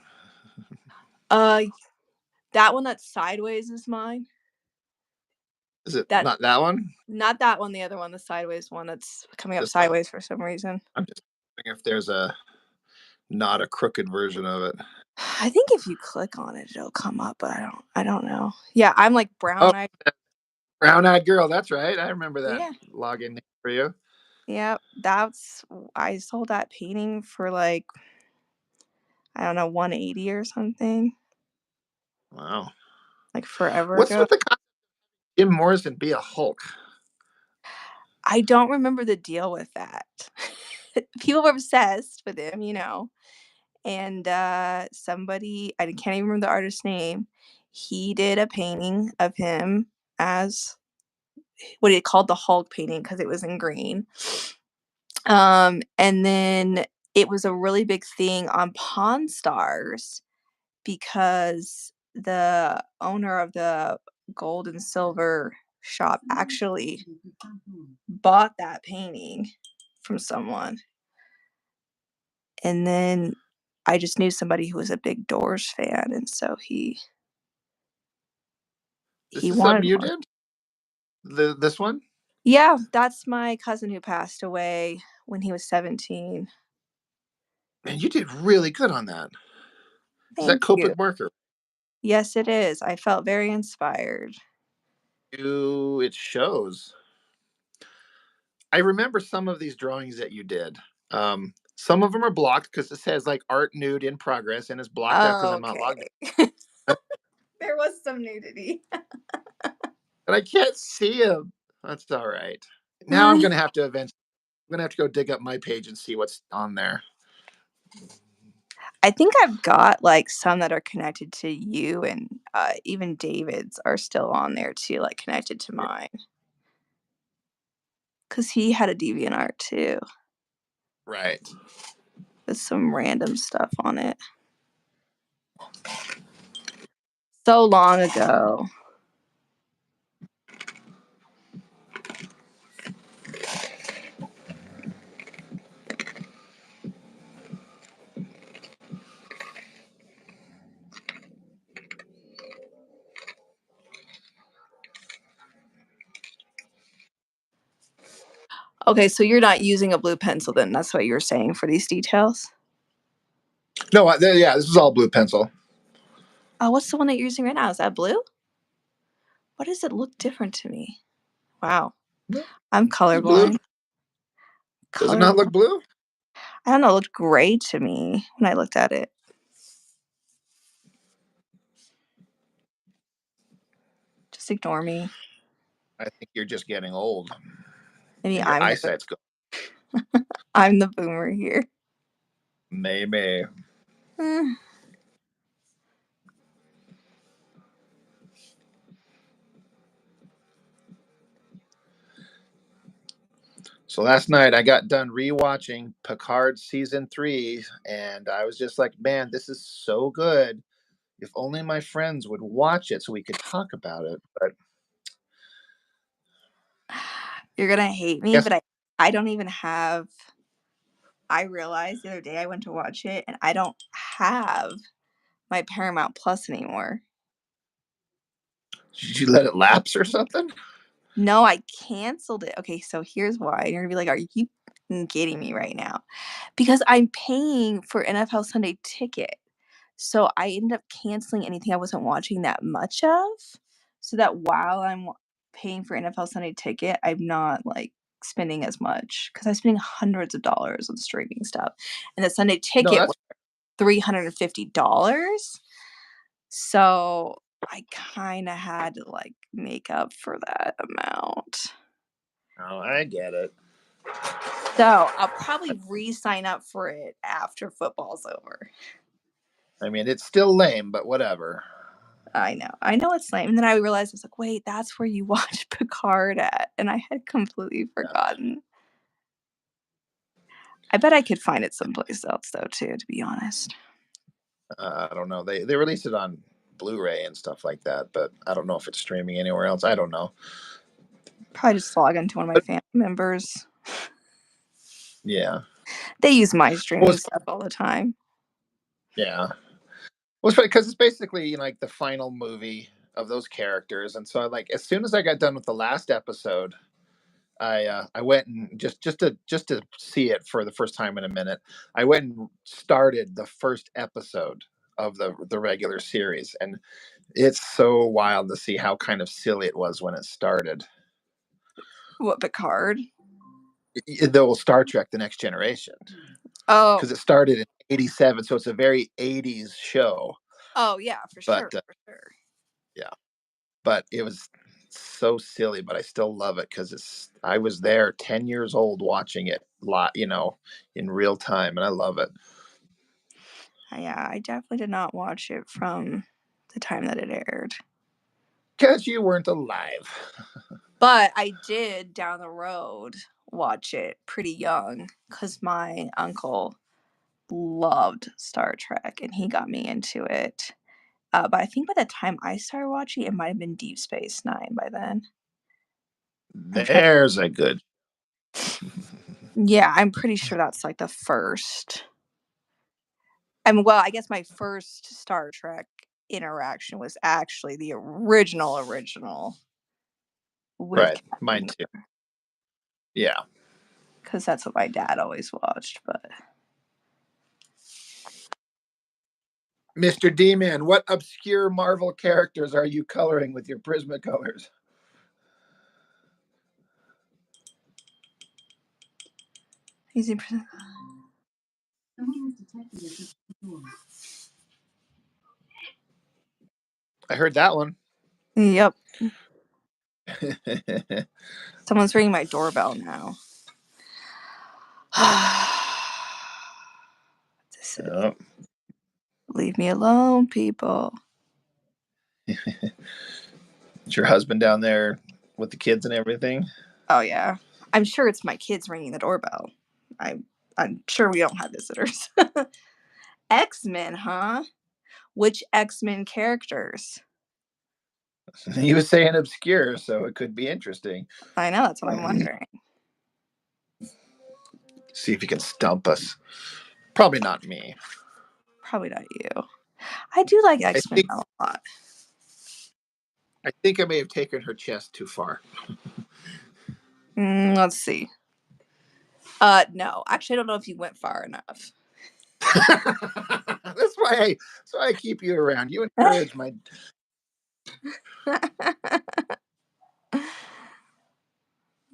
Uh that one that's sideways is mine. Is it That not that one? Not that one, the other one, the sideways one that's coming up This one. sideways for some reason. I'm just wondering if there's not a crooked version of it. I think if you click on it, it'll come up, but I don't know. Yeah, I'm like Oh, brown-eyed. brown-eyed girl. That's right. I remember that Yeah, login name for you. yeah. I sold that painting for like, I don't know, 180 or something, Wow. like forever What's ago. with the Jim Morrison be a Hulk? I don't remember the deal with that. People were obsessed with him, and somebody, I can't even remember the artist's name. He did a painting of him as what he called the Hulk painting because it was in green. And then it was a really big thing on Pawn Stars because the owner of the gold and silver shop actually bought that painting from someone. And then I just knew somebody who was a big Doors fan, and so This he is something wanted you one. did? This one? Yeah, that's my cousin who passed away when he was 17. Man, you did really good on that. Is that Thank you. Copic marker? Yes, it is. I felt very inspired. It shows. I remember some of these drawings that you did. Some of them are blocked because it says like art nude in progress and it's blocked out because I'm not logged Okay. There was some nudity. and I can't see them. That's all right. Now Mm, I'm gonna have to go dig up my page and see what's on there. I think I've got like some that are connected to you, and even David's are still on there too, like connected to mine. Because he had a DeviantArt too Right. with some random stuff on it. So long ago. Okay, so you're not using a blue pencil then. That's what you were saying for these details? No, yeah, this is all blue pencil. Oh, what's the one that you're using right now? Is that blue? Why does it look different to me? Wow. I'm It's blue. colorblind. Does it not look Colorblind. blue? I don't know, it looked gray to me when I looked at it. Just ignore me. I think you're just getting old Maybe and your eyesight's going. I'm the boomer here. Maybe. Mm. So last night I got done rewatching Picard season 3, and I was just like, man, this is so good. If only my friends would watch it so we could talk about it. But You're gonna hate me, yes, but I don't even have. I realized the other day I went to watch it and I don't have my Paramount Plus anymore. did you let it lapse or something? No, I canceled it. Okay, so here's why. You're gonna be like, "Are you getting me right now because I'm paying for NFL Sunday Ticket. So I ended up canceling anything I wasn't watching that much of, so that while I'm paying for NFL Sunday Ticket, I'm not, like, spending as much because I'm spending hundreds of dollars on streaming stuff, and the Sunday No, Ticket that's was $350. So I kinda had to, like, make up for that amount. oh, I get it. So I'll probably re-sign up for it after football's over. I mean, it's still lame, but whatever. I know. I know it's lame. And then I realized I was like, wait, that's where you watch Picard at. And I had completely Yeah. forgotten. I bet I could find it someplace else though, too, to be honest. I don't know. They released it on Blu-ray and stuff like that, but I don't know if it's streaming anywhere else. I don't know. Probably just log into one of my But family members. yeah, They use my well, streaming stuff all the time. yeah. Well, it's funny because it's basically like the final movie of those characters, and so like as soon as I got done with the last episode, I went and just to see it for the first time in a minute. I went and started the first episode of the regular series, and it's so wild to see how kind of silly it was when it started. What, Picard? The Star Trek: The Next Generation, Oh, because it started in '87, so it's a very '80s show. oh yeah, for But sure, for sure. yeah, but it was so silly, but I still love it because I was there 10 years old watching it lot, in real time, and I love it. Yeah, I definitely did not watch it from the time that it aired. Because you weren't alive. But I did down the road watch it pretty young because my uncle loved Star Trek and he got me into it. But I think by the time I started watching, it might have been Deep Space Nine by then. I'm trying. There's a good. Yeah, I'm pretty sure that's like the first. I mean, well, I guess my first Star Trek interaction was actually the original with Right, mine Captain, too. Yeah. because that's what my dad always watched. But Mr. D-Man, what obscure Marvel characters are you coloring with your Prismacolors? he's in. I heard that one. Yep. Someone's ringing my doorbell now. This is, Oh. leave me alone, people. Is your husband down there with the kids and everything? Oh yeah, I'm sure it's my kids ringing the doorbell. I'm sure we don't have visitors. X-Men, huh? Which X-Men characters? He was saying obscure, so it could be interesting. I know, that's what I'm wondering. See if he can stump us. Probably not me. Probably not you. I do like I X-Men think a lot. I may have taken her chest too far. Let's see. No. Actually, I don't know if you went far enough. That's why I keep you around. You encourage my.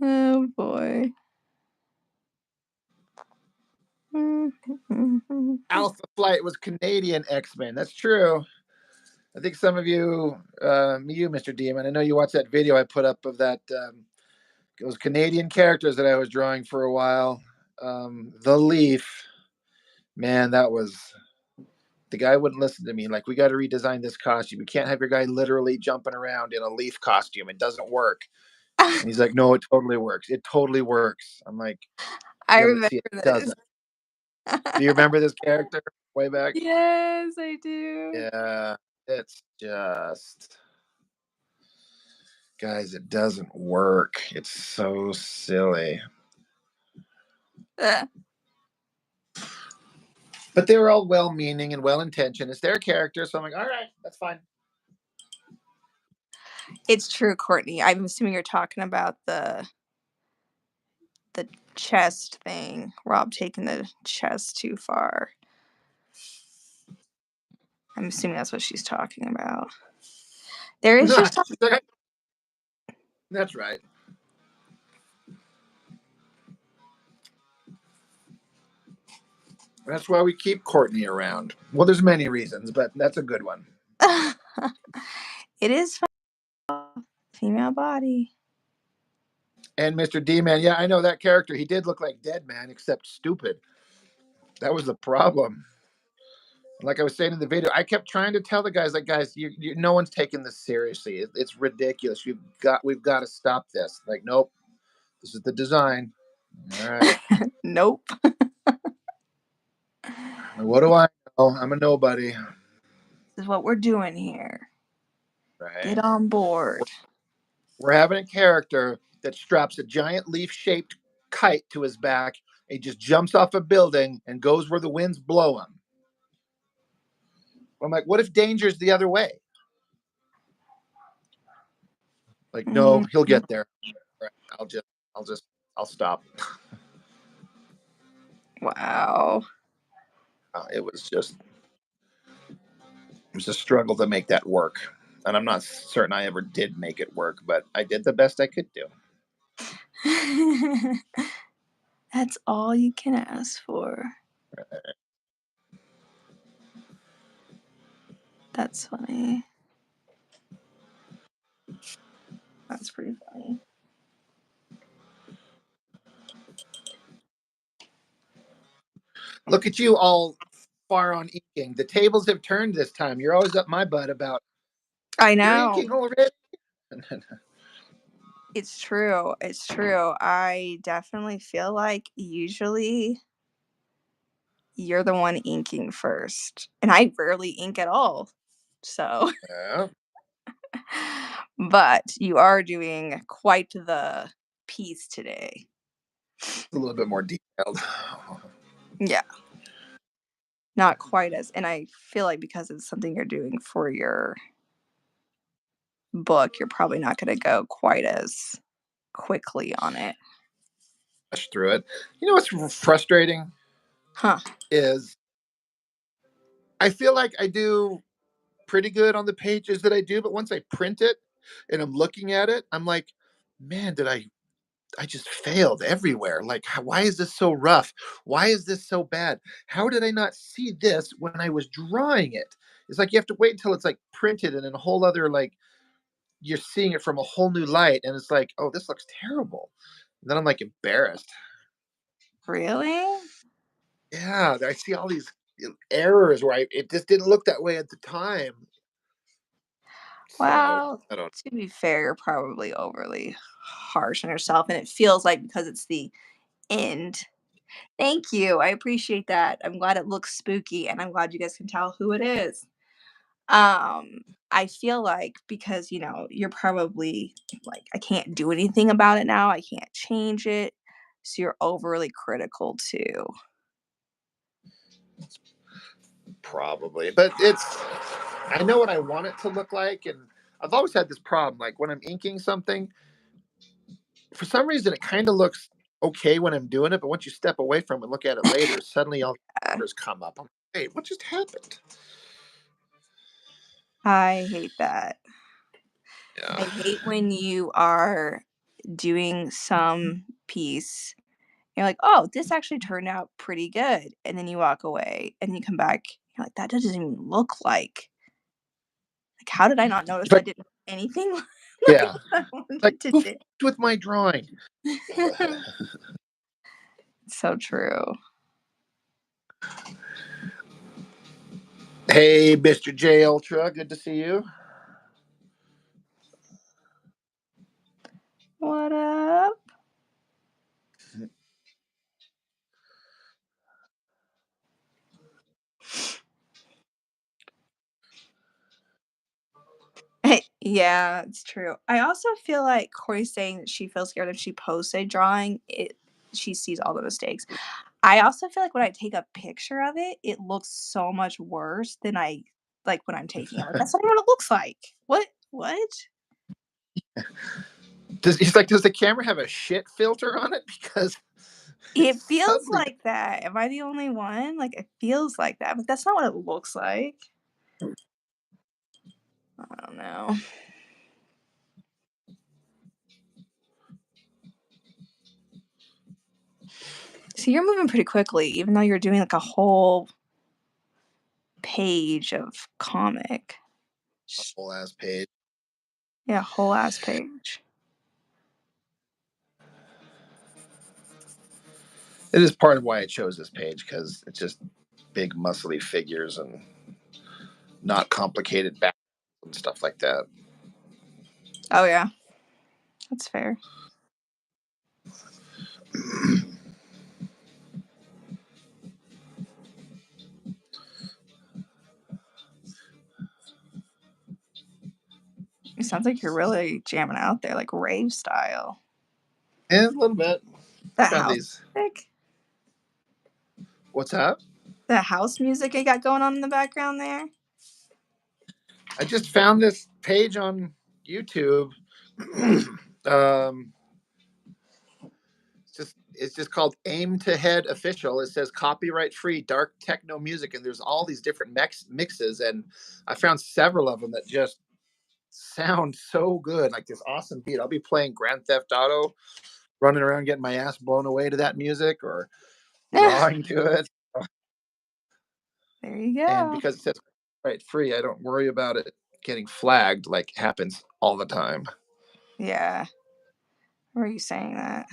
Oh boy. Alpha Flight was Canadian X-Men. That's true. I think some of you, Mr. Demon, I know you watched that video I put up of that. Those Canadian characters that I was drawing for a while. The Leaf, man, that was the guy wouldn't listen to me. Like, we got to redesign this costume. You can't have your guy literally jumping around in a leaf costume. It doesn't work. And he's like, no, it totally works. It totally works. I'm like, I yeah, but remember see, it this. doesn't. Do you remember this character way back? Yes, I do. Yeah, it's just, guys, it doesn't work. It's so silly. But they were all well-meaning and well-intentioned. It's their character, so I'm like, all right, that's fine. It's true, Courtney. I'm assuming you're talking about the chest thing. Rob taking the chest too far. I'm assuming that's what she's talking about. There is just... That's right. That's why we keep Courtney around. Well, there's many reasons, but that's a good one. It is female body. And Mr. D-Man, yeah, I know that character. He did look like Dead Man, except stupid. That was the problem. Like I was saying in the video, I kept trying to tell the guys, like, guys, no one's taking this seriously. It's ridiculous. We've got to stop this. Like, nope, this is the design. All right. Nope. What do I know? I'm a nobody. This is what we're doing here. Right. Get on board. We're having a character that straps a giant leaf-shaped kite to his back. He just jumps off a building and goes where the winds blow him. I'm like, what if danger's the other way? Like, no, he'll get there. Right, I'll stop. Wow. It was a struggle to make that work. And I'm not certain I ever did make it work, but I did the best I could do. That's all you can ask for. That's funny. That's pretty funny. Look at you all far on inking. The tables have turned this time. You're always up my butt about, I know. You're inking already? It's true. It's true. I definitely feel like usually you're the one inking first. And I rarely ink at all. So. Yeah. But you are doing quite the piece today. It's a little bit more detailed. Yeah. Not quite as, and I feel like because it's something you're doing for your book, you're probably not going to go quite as quickly on it. Rush through it. You know what's frustrating? Is I feel like I do pretty good on the pages that I do, but once I print it and I'm looking at it, I'm like, man, I just failed everywhere. Like, why is this so rough? Why is this so bad? How did I not see this when I was drawing it? It's like you have to wait until it's like printed and in a whole other, like, you're seeing it from a whole new light, and it's like, oh, this looks terrible. And then I'm like embarrassed. Really? Yeah, I see all these errors where it just didn't look that way at the time. Well, So, to be fair, you're probably overly harsh on yourself, and it feels like because it's the end. Thank you. I appreciate that. I'm glad it looks spooky, and I'm glad you guys can tell who it is. I feel like because, you're probably like, I can't do anything about it now. I can't change it. So you're overly critical too. probably, but I know what I want it to look like, and I've always had this problem. Like when I'm inking something, for some reason, it kind of looks okay when I'm doing it, but once you step away from it and look at it later, suddenly all the numbers come up. I'm like, hey, what just happened? I hate that. Yeah. I hate when you are doing some piece. You're like, oh, this actually turned out pretty good. And then you walk away and you come back. You're like, that doesn't even look like how did I not notice I didn't do anything? Yeah. Like, who f***ed with my drawing? So true. Hey, Mr. J Ultra, good to see you. What up? Yeah, it's true. I also feel like Corey's saying that she feels scared if she posts a drawing, she sees all the mistakes. I also feel like when I take a picture of it, it looks so much worse than I like when I'm taking it. Like, that's not what it looks like. What? Does the camera have a shit filter on it? Because It feels Suddenly, like that. Am I the only one? Like, it feels like that, but that's not what it looks like. I don't know. So you're moving pretty quickly, even though you're doing like a whole page of comic. whole ass page. Yeah, whole ass page. It is part of why I chose this page because it's just big, muscly figures and not complicated back and stuff like that. Oh yeah, that's fair. It sounds like you're really jamming out there, like rave style. And a little bit. I The found house these. music, What's that? the house music you got going on in the background there. I just found this page on YouTube. It's just called Aim to Head Official. It says copyright free dark techno music, and there's all these different mixes, and I found several of them that just sound so good, like this awesome beat. I'll be playing Grand Theft Auto, running around getting my ass blown away to that music, or drawing to it. There you And go. because it says right free, I don't worry about it getting flagged like happens all the time. Yeah. Where are you saying that?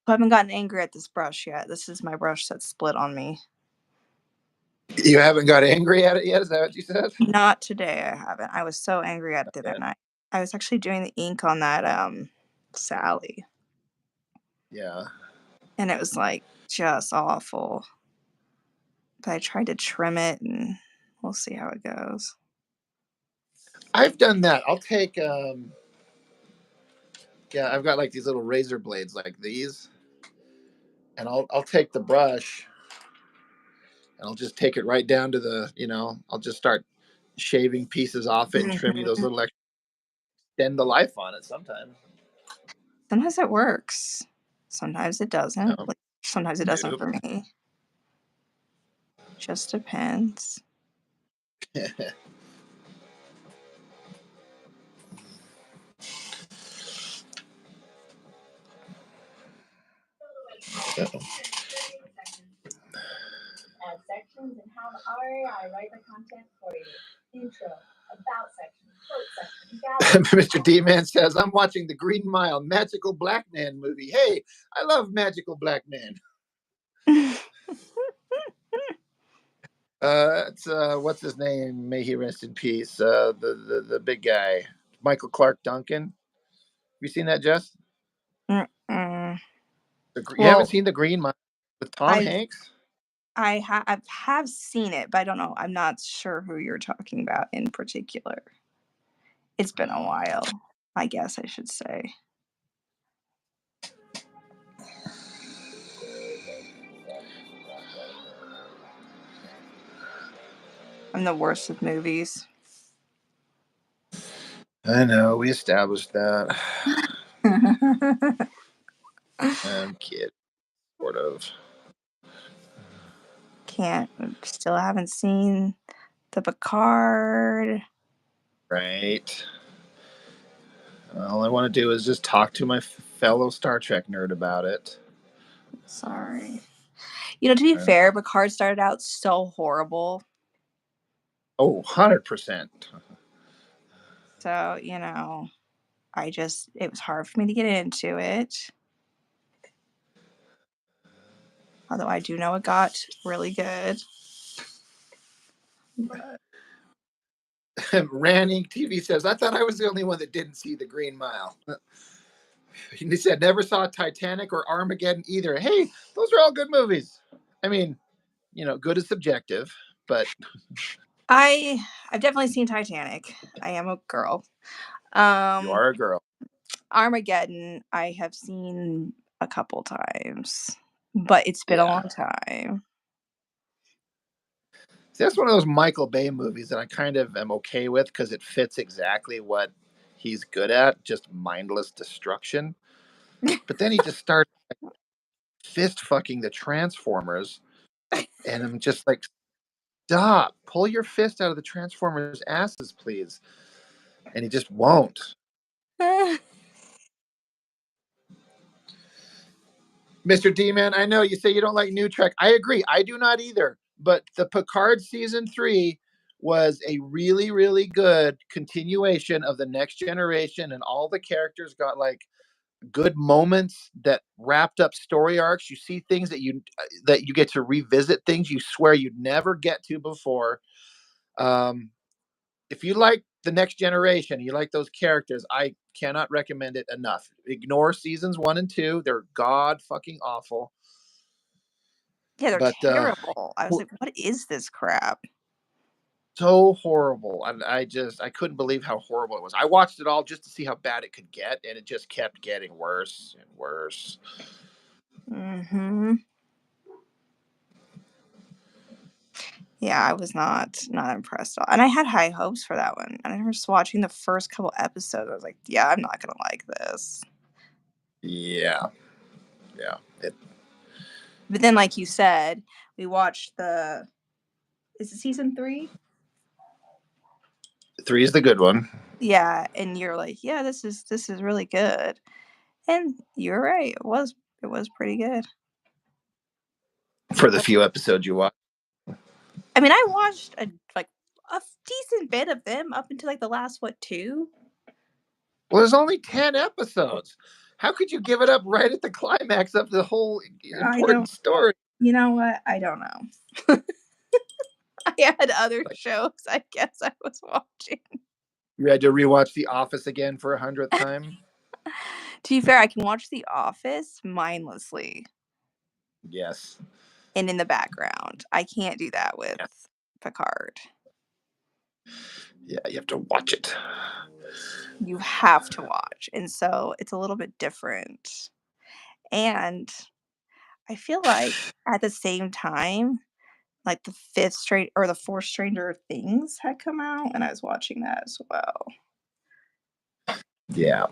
I haven't gotten angry at this brush yet. This is my brush that's split on me. You haven't got angry at it yet? Is that what you said? Not today, I haven't. I was so angry at it the other Yeah. night. I was actually doing the ink on that Sally. Yeah. And it was like just awful. But I tried to trim it and we'll see how it goes. I've done that. I'll take yeah, I've got like these little razor blades like these, and I'll take the brush and I'll just take it right down to I'll just start shaving pieces off it and trimming those Mhm. little extend the life on it sometimes. Sometimes it works. Sometimes it doesn't. No, Like sometimes it doesn't nope. for me. Just depends. Add sections and have RAI write the content for you. Intro, about section, quote section, gather. Mr. D Man says, I'm watching the Green Mile Magical Black Man movie. Hey, I love Magical Black Man. It's what's his name? May he rest in peace. The big guy, Michael Clark Duncan. Have you seen that, Jess? Mm-mm. You haven't Well, seen the Green Mile with Tom I've Hanks? I have seen it, but I don't know. I'm not sure who you're talking about in particular. It's been a while, I guess I should say. I'm the worst with movies. I know, we established that. I'm kidding, sort of. Can't still haven't seen the Picard. Right. All I want to do is just talk to my fellow Star Trek nerd about it. Sorry. You know, to be fair, Picard started out so horrible. Oh, 100%. So, it was hard for me to get into it. Although I do know it got really good. But Ranning TV says, I thought I was the only one that didn't see the Green Mile. He said, never saw Titanic or Armageddon either. Hey, those are all good movies. I mean, good is subjective, but I've definitely seen Titanic. I am a girl. you Um, are a girl. Armageddon, I have seen a couple times, but it's been a long time. See, that's one of those Michael Bay movies that I kind of am okay with because it fits exactly what he's good at, just mindless destruction. But then he just starts fist fucking the Transformers, and I'm just like, stop, pull your fist out of the Transformers' asses, please. And he just won't. Mr. D-Man, I know you say you don't like New Trek. I agree. I do not either. But the Picard season 3 was a really, really good continuation of the Next Generation, and all the characters got like good moments that wrapped up story arcs. You see things that you get to revisit things you swear you'd never get to before. If you like the Next Generation, you like those characters, I cannot recommend it enough. Ignore seasons 1 and 2; they're god fucking awful. Yeah, they're But terrible. I was like, what is this crap? so horrible. I couldn't believe how horrible it was. I watched it all just to see how bad it could get, and it just kept getting worse and worse. Mm-hmm. Yeah, I was not impressed. And I had high hopes for that one. And I remember just watching the first couple episodes. I was like, yeah, I'm not gonna like this. Yeah. But then, like you said, we watched is it season 3? 3 is the good one. Yeah, and you're like, yeah, this is really good. And you're right. It was pretty good. For the few episodes you watch. I mean, I watched a decent bit of them up until like the last 2. Well, there's only 10 episodes. How could you give it up right at the climax of the whole important story? You know what? I don't know. I had other shows, I guess, I was watching. You had to rewatch The Office again for 100th time? To be fair, I can watch The Office mindlessly. Yes. And in the background. I can't do that with Picard. Yeah, you have to watch it. You have to watch. And so it's a little bit different. And I feel like at the same time, like the 4th Stranger Things had come out, and I was watching that as well. Yeah.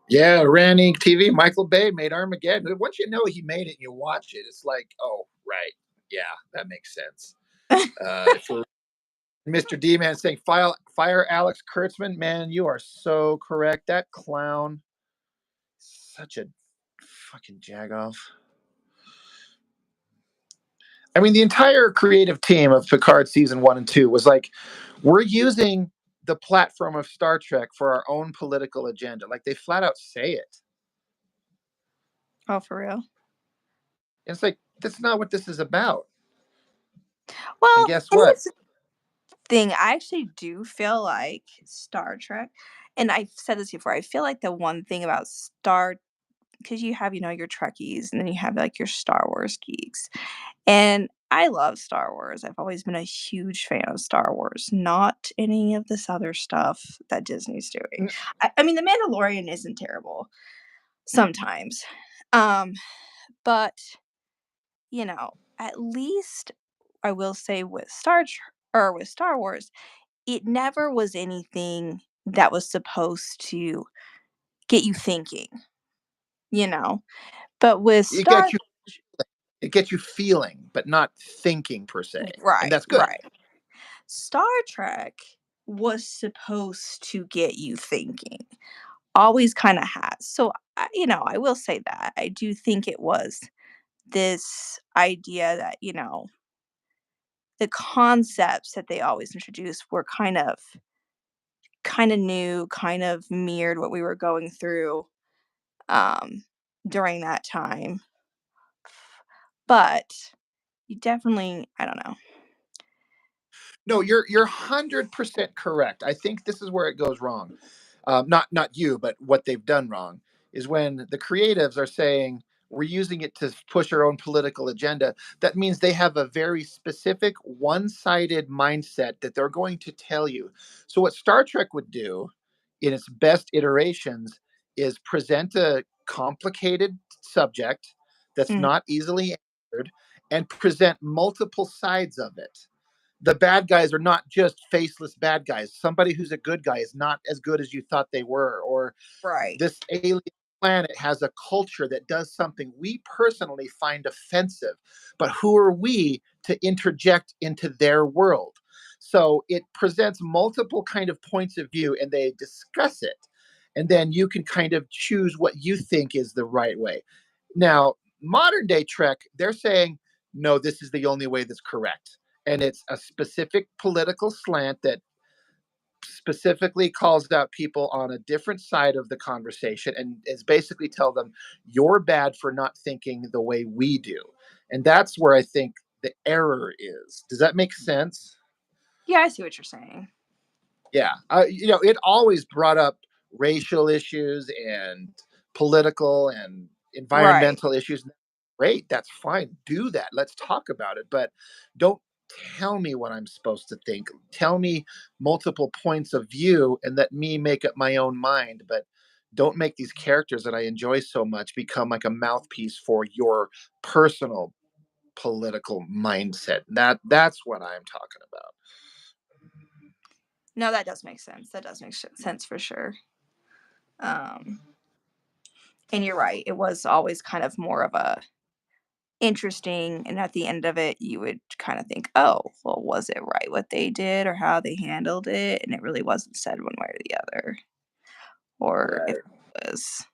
Yeah, Randy TV, Michael Bay made Armageddon. Once you know he made it and you watch it, it's like, oh, right. Yeah, that makes sense. For Mr. D-Man saying, fire Alex Kurtzman. Man, you are so correct. That clown, such a fucking jagoff. I mean, the entire creative team of Picard season 1 and 2 was like, we're using the platform of Star Trek for our own political agenda. Like, they flat out say it. Oh, for real? It's like, that's not what this is about. Well, and guess what? Thing, I actually do feel like Star Trek, and I've said this before, I feel like the one thing about because you have, your Trekkies, and then you have like your Star Wars geeks. And I love Star Wars. I've always been a huge fan of Star Wars, not any of this other stuff that Disney's doing. I mean, The Mandalorian isn't terrible sometimes. But, at least I will say with with Star Wars, it never was anything that was supposed to get you thinking, you know? But with It gets you feeling, but not thinking per se. And that's good. Right. Star Trek was supposed to get you thinking. Always kind of has. So, I will say that. I do think it was this idea that, the concepts that they always introduced were kind of new, kind of mirrored what we were going through during that time. But you definitely, I don't know. No, you're 100% correct. I think this is where it goes wrong. Not you, but what they've done wrong, is when the creatives are saying we're using it to push our own political agenda. That means they have a very specific one-sided mindset that they're going to tell you. So what Star Trek would do in its best iterations is present a complicated subject that's Mm, not easily answered and present multiple sides of it. The bad guys are not just faceless bad guys. Somebody who's a good guy is not as good as you thought they were, or right. this alien planet has a culture that does something we personally find offensive, but who are we to interject into their world? So it presents multiple kind of points of view and they discuss it, and then you can kind of choose what you think is the right way. Now modern day Trek, they're saying no, this is the only way that's correct, and it's a specific political slant that specifically calls out people on a different side of the conversation and is basically tell them you're bad for not thinking the way we do. And that's where I think the error is. Does that make sense? Yeah, I see what you're saying. Yeah. It always brought up racial issues and political and Right. environmental issues. Great, that's fine. Do that. Let's talk about it. But don't tell me what I'm supposed to think. Tell me multiple points of view and let me make up my own mind. But don't make these characters that I enjoy so much become like a mouthpiece for your personal political mindset. That's what I'm talking about. No, that does make sense. That does make sense for sure. Um, and you're right. It was always kind of more of a interesting, and at the end of it, you would kind of think, oh, well, was it right what they did or how they handled it? And it really wasn't said one way or the other, or if Right. it was,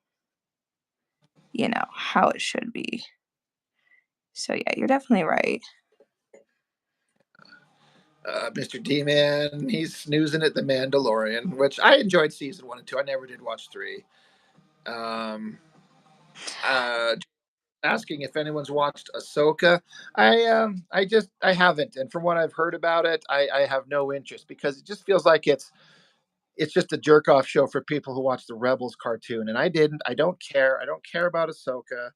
how it should be. So yeah, you're definitely right. Mr. D Man, he's snoozing at the Mandalorian, which I enjoyed season 1 and 2. I never did watch 3. Um, uh, Asking if anyone's watched Ahsoka. I haven't, and from what I've heard about it, I have no interest because it just feels like it's just a jerk off show for people who watch the Rebels cartoon, and I didn't. I don't care. I don't care about Ahsoka.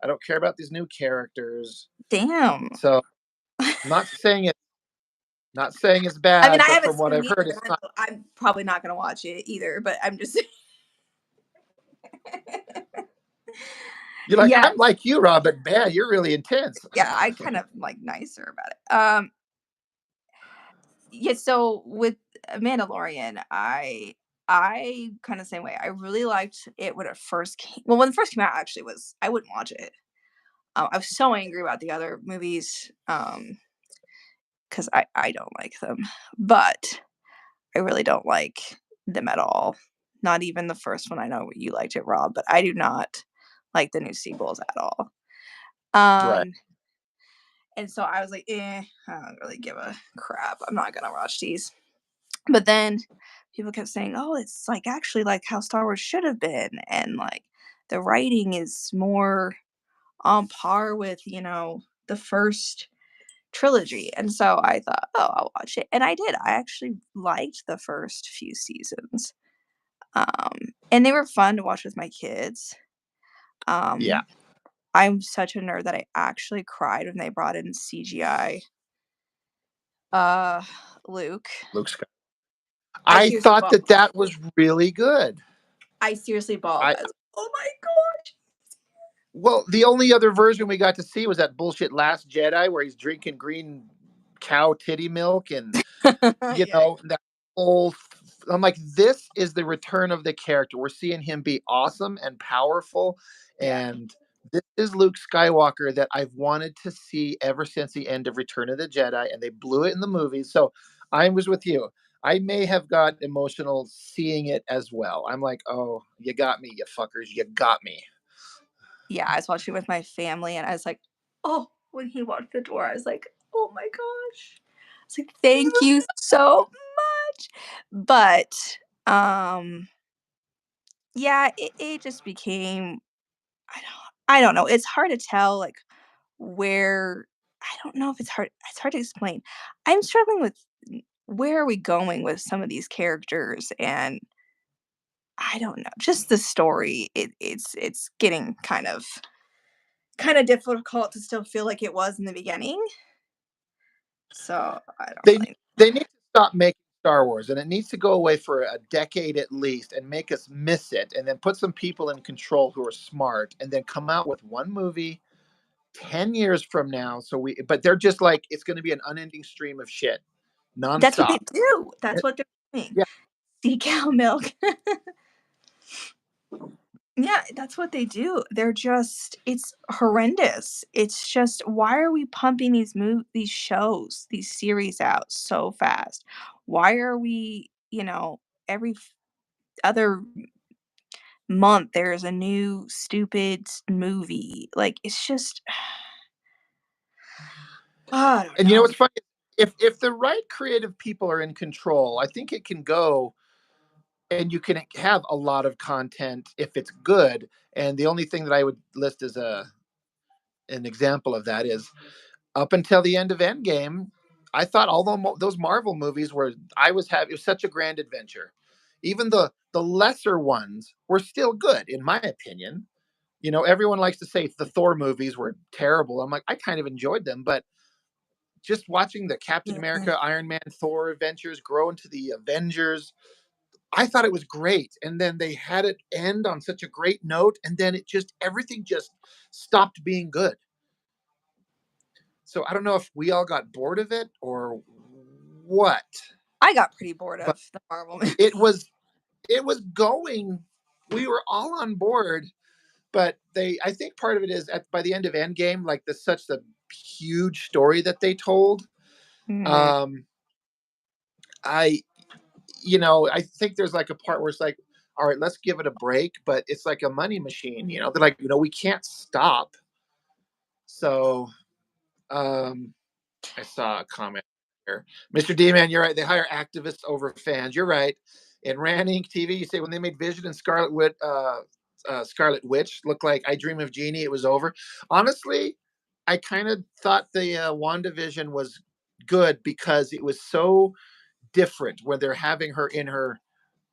I don't care about these new characters. Damn. So I'm not saying it's I mean, bad, I but haven't from what seen I've it heard, either, it's and not. I'm probably not gonna watch it either. But I'm just You're like, yeah, I'm like you, Rob, but man, you're really intense. yeah. I kind of like nicer about it. Yeah. So with Mandalorian, I kind of same way. I really liked it when it first came. Well, when it first came out, actually, was I wouldn't watch it. I was so angry about the other movies because I don't like them, but I really don't like them at all. Not even the first one. I know you liked it, Rob, but I do not like the new sequels at all. Right. Um, and so I was like, I don't really give a crap. I'm not gonna watch these. But then people kept saying, "Oh, it's like actually like how Star Wars should have been," and like the writing is more on par with the first trilogy. And so I thought, oh, I'll watch it, and I did. I actually liked the first few seasons. And they were fun to watch with my kids. Yeah. Um, I'm such a nerd that I actually cried when they brought in CGI uh Luke. Luke Skywalker. I I seriously thought bawled. that was really good. I seriously bawled. I I was like, oh my gosh. Well, the only other version we got to see was that bullshit Last Jedi where he's drinking green cow titty milk and Yeah, that whole. I'm like, this is the return of the character. We're seeing him be awesome and powerful, yeah, and this is Luke Skywalker that I've wanted to see ever since the end of Return of the Jedi, and they blew it in the movies. So I was with you. I may have got emotional seeing it as well. I'm like, oh, you got me, you fuckers, you got me. yeah. I was watching it with my family, and I was like, oh, when he walked the door, I was like, oh my gosh. I was like, thank you so much. But yeah, it just became I don't know. It's hard to tell like where I don't know if it's hard to explain. I'm struggling with where are we going with some of these characters, and I don't know, just the story. It's getting kind of difficult to still feel like it was in the beginning. So I don't They really. they need to stop making Star Wars, and it needs to go away for a decade at least, and make us miss it, and then put some people in control who are smart, and then come out with one movie 10 years from now. But they're just like, it's going to be an unending stream of shit, That's what they nonstop. do. That's Eh, what they're doing. Yeah, Sea cow milk. Yeah, that's what they do. It's horrendous. It's just, why are we pumping these shows, these series out so fast? Why are we, every other month there's a new stupid movie. Like, it's just I don't and you know know. what's funny? If the right creative people are in control, I think it can go, and you can have a lot of content if it's good. And the only thing that I would list as an example of that is, up until the end of Endgame, I thought all those Marvel movies it was such a grand adventure. Even the lesser ones were still good, in my opinion. Everyone likes to say the Thor movies were terrible. I'm like, I kind of enjoyed them, but just watching the Captain Yeah. America, Iron Man, Thor adventures grow into the Avengers, I thought it was great. And then they had it end on such a great note, and then everything just stopped being good. So I don't know if we all got bored of it or what, I got pretty bored but of the Marvel movie. it was going. We were all on board, but I think part of it is by the end of Endgame, like such the huge story that they told. Mhm. Um, I I think there's like a part where it's like, all right, let's give it a break, but it's like a money machine. They're like, we can't stop. So, I saw a comment here. Mr. D-Man, you're right. They hire activists over fans. You're right. In Rand Inc. TV, you say when they made Vision and Scarlet Witch look like I Dream of Jeannie, it was over. Honestly, I kind of thought the WandaVision was good because it was so different when they're having her in her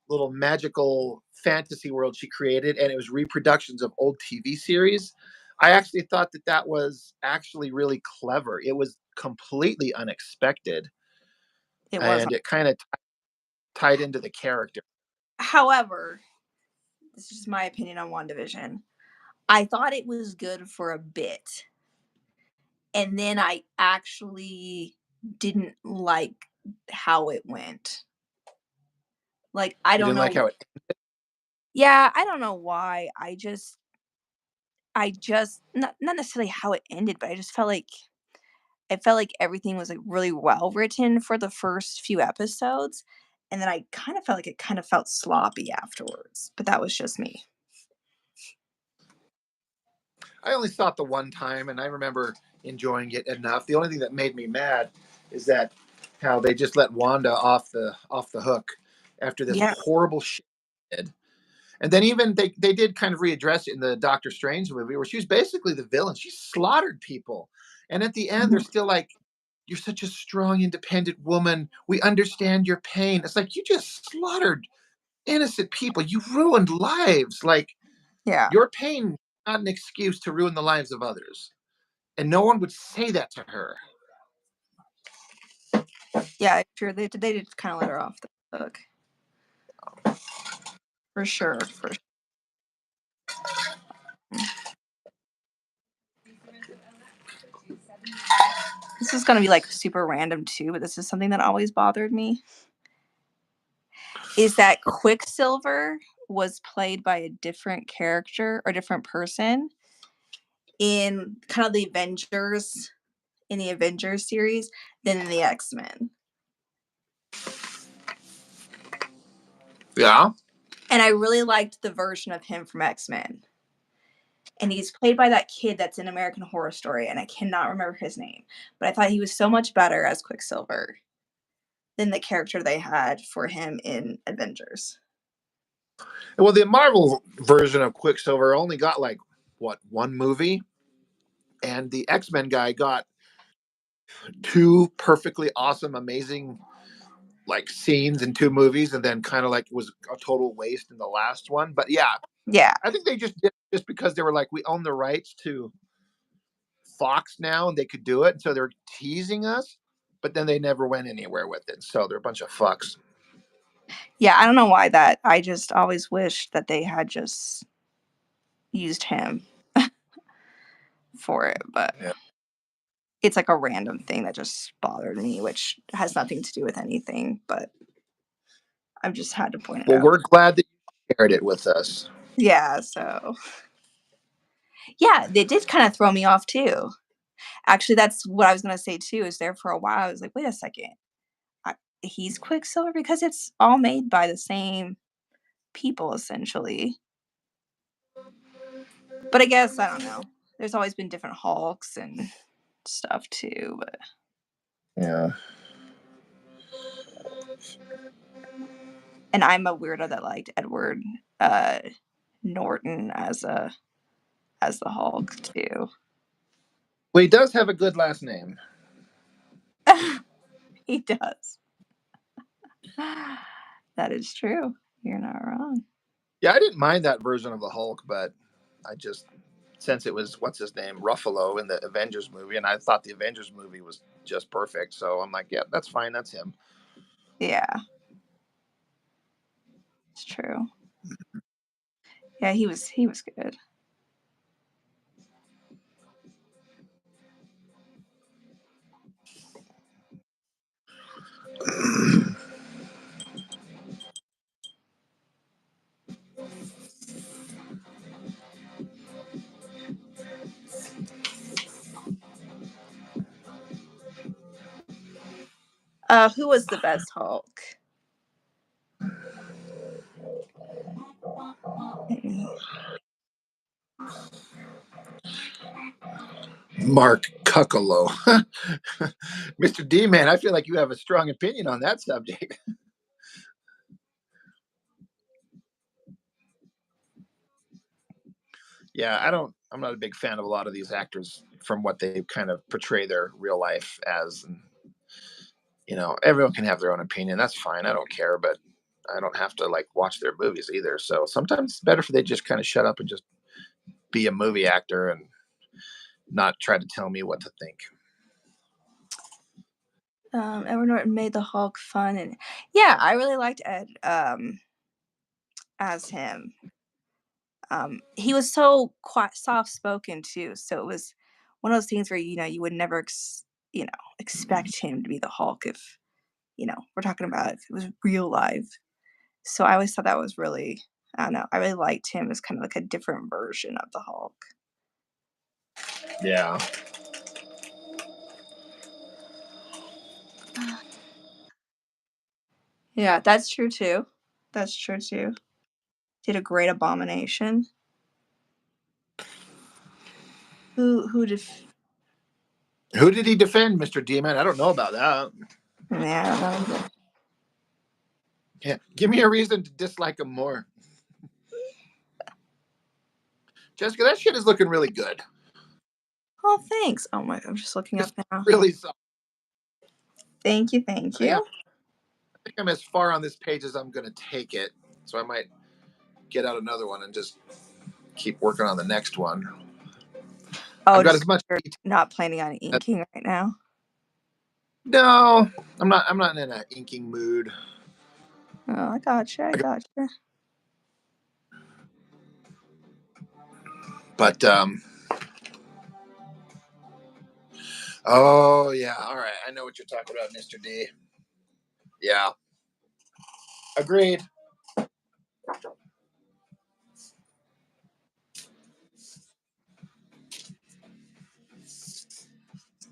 little magical fantasy world she created, and it was reproductions of old TV series. I actually thought that was actually really clever. It was completely unexpected, It was. and it kind of tied into the character. However, this is just my opinion on WandaVision. I thought it was good for a bit, and then I actually didn't like how it went. Like, I You don't didn't like know. how it. Yeah, I don't know why. I just not necessarily how it ended, but I felt like everything was, like, really well written for the first few episodes, and then I kind of felt like it kind of felt sloppy afterwards, but that was just me. I only saw it the one time, and I remember enjoying it enough. The only thing that made me mad is that how they just let Wanda off the hook after this Yeah. horrible shit. And then even they did kind of readdress it in the Doctor Strange movie, where she was basically the villain. She slaughtered people, and at the end, they're Mhm. still like, "You're such a strong, independent woman. We understand your pain." It's like, you just slaughtered innocent people. You ruined lives. Like, Yeah. your pain is not an excuse to ruin the lives of others, and no one would say that to her. Yeah, sure, they did kinda let her off the hook. For sure, for This is gonna be, like, super random too, but this is something that always bothered me, is that Quicksilver was played by a different character or different person in kind of the Avengers series than in the X-Men. Yeah. And I really liked the version of him from X-Men. And he's played by that kid that's in American Horror Story, and I cannot remember his name. But I thought he was so much better as Quicksilver than the character they had for him in Avengers. Well, the Marvel version of Quicksilver only got like what, one movie, and the X-Men guy got two perfectly awesome, amazing like scenes in 2 movies, and then kind of like it was a total waste in the last one. But yeah, Yeah. I think they just did just because they were like, we own the rights to Fox now, and they could do it, and so they're teasing us. But then they never went anywhere with it, so they're a bunch of fucks. Yeah, I don't know why that. I just always wish that they had just used him for it, but Yeah. it's like a random thing that just bothered me, which has nothing to do with anything, but I've just had to point it Well, out. we're glad that you shared it with us. Yeah, so yeah, they did kind of throw me off too. Actually, that's what I was gonna say too. Is there for a while I was like, wait a second, he's Quicksilver because it's all made by the same people essentially. But I guess I don't know. There's always been different Hulks and stuff too. But Yeah. and I'm a weirdo that liked Edward uh, Norton as the Hulk too. Well, he does have a good last name. He does. That is true. You're not wrong. Yeah, I didn't mind that version of the Hulk, but I just since it was what's his name Ruffalo in the Avengers movie, and I thought the Avengers movie was just perfect. So I'm like, yeah, that's fine. That's him. Yeah, it's true. Yeah, he was good. Who was the best Hulk? Mark Cuccolo. Mr. D man, I feel like you have a strong opinion on that subject. Yeah, I'm not a big fan of a lot of these actors from what they kind of portray their real life as. And, everyone can have their own opinion. That's fine. I don't care, but I don't have to like watch their movies either. So sometimes it's better if they just kind of shut up and just be a movie actor and not try to tell me what to think. Edward Norton made the Hulk fun, and yeah, I really liked Ed as him. He was so quite soft spoken too, so it was one of those things where you would never expect him to be the Hulk if we're talking about if it was real life. So I always thought that was really, I don't know, I really liked him as kind of like a different version of the Hulk. Yeah. Yeah, that's true too. That's true too. Did a great Abomination. Who did? Who did he defend, Mr. D-Man? I don't know about that. Yeah, I don't know either. Yeah, give me a reason to dislike him more. Jessica, that shit is looking really good. Oh, thanks. Oh my, I'm just looking up It's now. really solid. Thank you, thank you. I think I'm as far on this page as I'm going to take it. So I might get out another one and just keep working on the next one. Oh, I've got just as much. you're not planning on inking right now. No, I'm not. I'm not in an inking mood. Oh, I gotcha. I gotcha. But oh yeah, all right. I know what you're talking about, Mr. D. Yeah, agreed.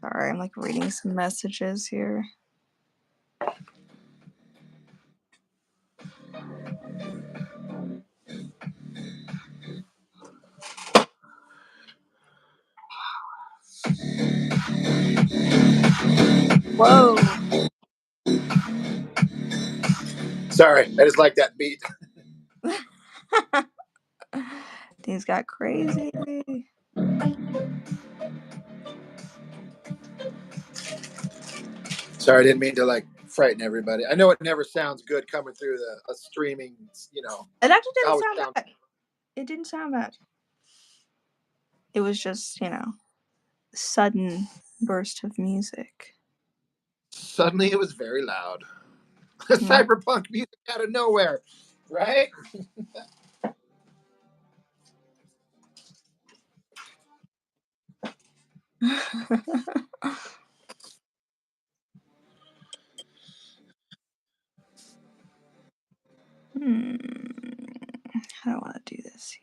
Sorry, I'm like reading some messages here. Whoa. Sorry, I just like that beat. Things got crazy. Sorry, I didn't mean to like frighten everybody. I know it never sounds good coming through a streaming, It actually didn't always sound bad. It didn't sound bad. It was just, sudden burst of music. Suddenly it was very loud. Cyberpunk music out of nowhere, right? I don't want to do this here.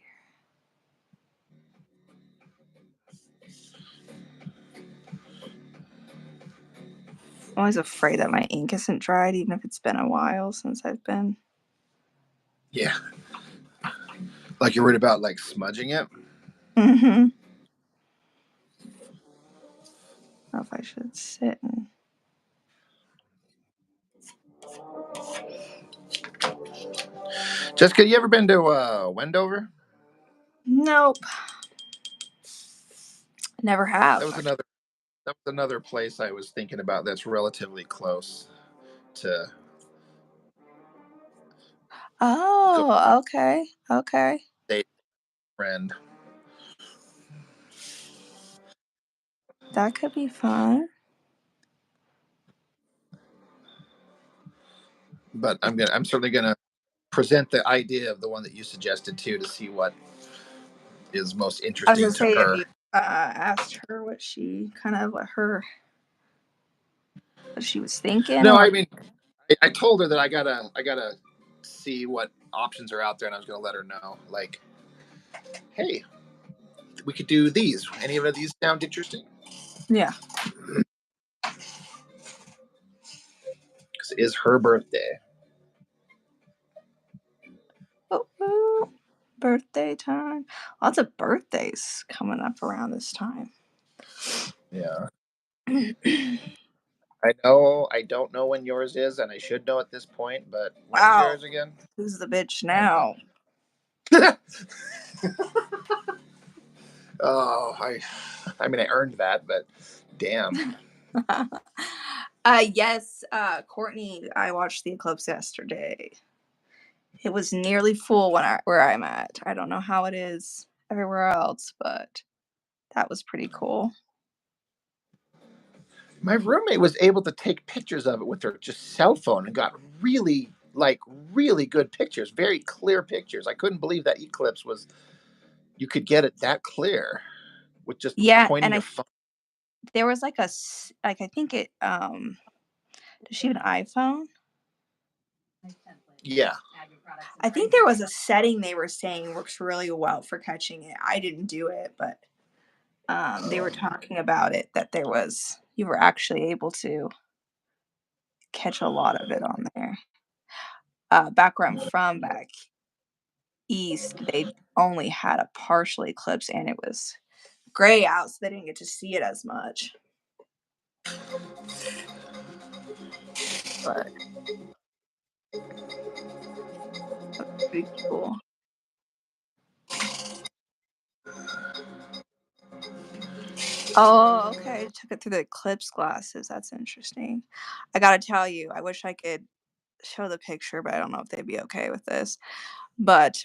I'm always afraid that my ink isn't dried, even if it's been a while since I've been. Yeah. Like you're worried about like smudging it? Mm-hmm. I don't know if I should sit and... Jessica, you ever been to Wendover? Nope. Never have. That was another place I was thinking about that's relatively close to Oh, okay. Okay. date friend. That could be fun. But I'm certainly gonna present the idea of the one that you suggested too to see what is most I was interesting gonna to say, have her. you asked her what she was thinking, No, or I mean I told her that I gotta see what options are out there, and I was gonna let her know. Like, hey, we could do these. Any of these sound interesting? yeah. Because it is her birthday. Oh, birthday time. Lots of birthdays coming up around this time. Yeah. I know I don't know when yours is, and I should know at this point, but when's Wow. yours again? Who's the bitch now? Oh, I mean I earned that, but damn. Yes, Courtney, I watched the eclipse yesterday. It was nearly full where I'm at. I don't know how it is everywhere else, but that was pretty cool. My roommate was able to take pictures of it with her just cell phone and got really good pictures, very clear pictures. I couldn't believe that eclipse was you could get it that clear with just Yeah, pointing and your phone. there was like I think it does she have an iPhone? Yeah. I think there was a setting they were saying works really well for catching it. I didn't do it, but they were talking about it, that you were actually able to catch a lot of it on there. Back where I'm from, back east, they only had a partial eclipse and it was gray out, so they didn't get to see it as much. But that's pretty cool. Oh, okay. Took it through the eclipse glasses. That's interesting. I gotta tell you, I wish I could show the picture, but I don't know if they'd be okay with this. But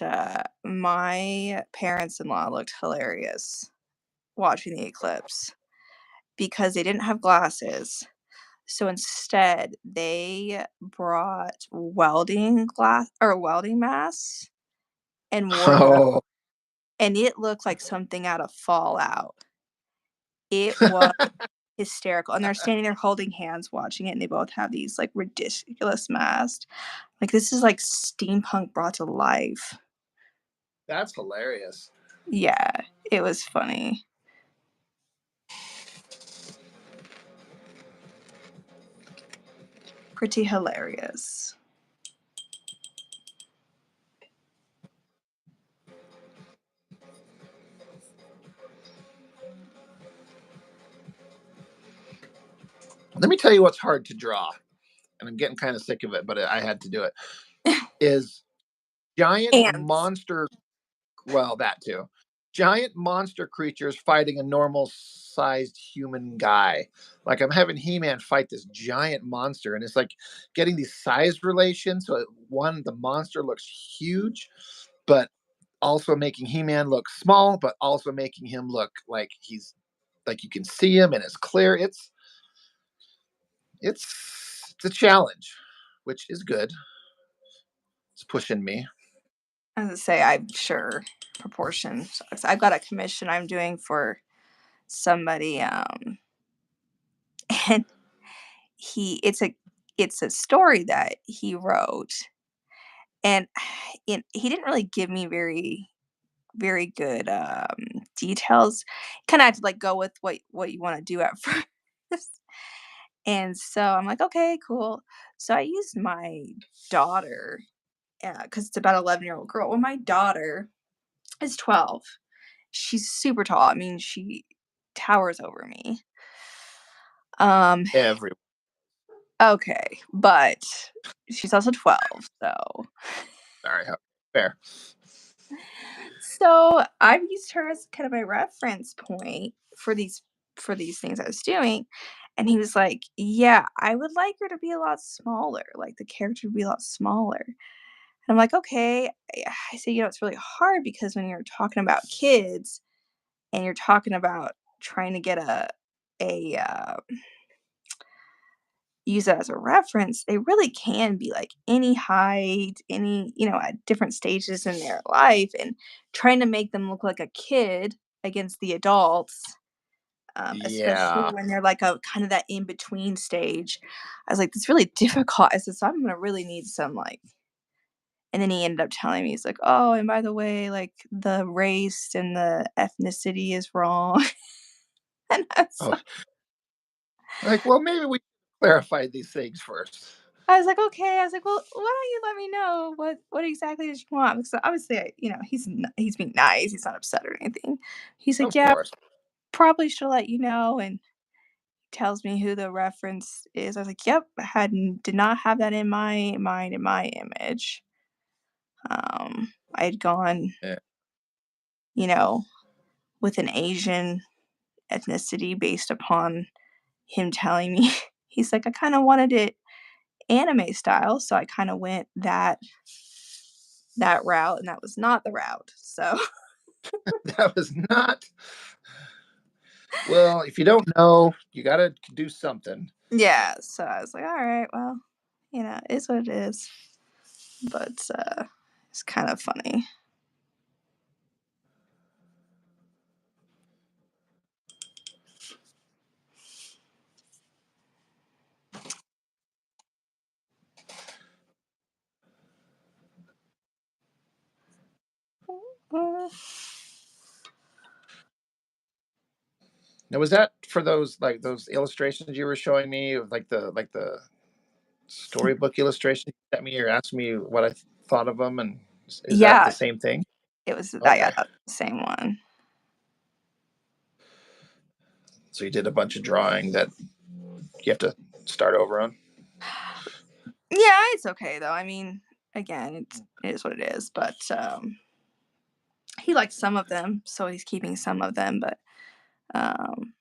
my parents-in-law looked hilarious watching the eclipse because they didn't have glasses. So instead, they brought welding masks and wore them, Oh. and it looked like something out of Fallout. It was hysterical, and they're standing there holding hands watching it, and they both have these like ridiculous masks. Like, this is like steampunk brought to life. That's hilarious. Yeah, it was funny. Pretty hilarious. Let me tell you what's hard to draw, and I'm getting kind of sick of it, but I had to do it. Is giant Ants. monster. Well, that too. giant monster creatures fighting a normal sized human guy. Like I'm having He-Man fight this giant monster, and it's like getting these size relations. So one, the monster looks huge, but also making He-Man look small, but also making him look like he's like you can see him and it's clear. It's a challenge, which is good. It's pushing me. I was gonna say, I'm sure proportion. I've got a commission I'm doing for somebody, and it's a story that he wrote, and he didn't really give me very good details. Kind of had to like go with what you want to do at first. And so I'm like, okay, cool. So I used my daughter, because it's about 11-year-old girl. Well, my daughter is 12. She's super tall. I mean, she towers over me. Every Okay, but she's also 12, so sorry, fair. so I've used her as kind of my reference point for these things I was doing. And he was like, "Yeah, I would like her to be a lot smaller, like the character to be a lot smaller." And I'm like, "Okay." I say, it's really hard because when you're talking about kids and you're talking about trying to get a use that as a reference, they really can be like any height, any, at different stages in their life, and trying to make them look like a kid against the adults, especially Yeah. when they're like a kind of that in between stage. I was like, it's really difficult. I said, so I'm gonna really need some like, and then he ended up telling me, he's like, oh, and by the way, like the race and the ethnicity is wrong. And Oh, like, well, maybe we clarify these things first. I was like, "Okay." I was like, "Well, why don't you let me know what exactly does you want?" Because obviously, he's being nice. He's not upset or anything. He's like, Of "Yeah, course. probably should let you know," and tells me who the reference is. I was like, "Yep, did not have that in my mind, in my image." I had gone, Yeah. you know, with an Asian ethnicity based upon him telling me. He's like, "I kind of wanted it anime style," so I kind of went that route, and that was not the route. So That was not. Well, if you don't know, you got to do something. yeah, so I was like, all right, well, it is what it is. But it's kind of funny. Uh, Now, was that for those like those illustrations you were showing me, of like the storybook illustration you sent me, or asked me what I thought of them, and is that the yeah, same thing? it was that. Yeah, Okay, that's the same one. so you did a bunch of drawing that you have to start over on. Yeah, it's okay though. I mean, again, it is what it is. But he likes some of them, so he's keeping some of them. But um,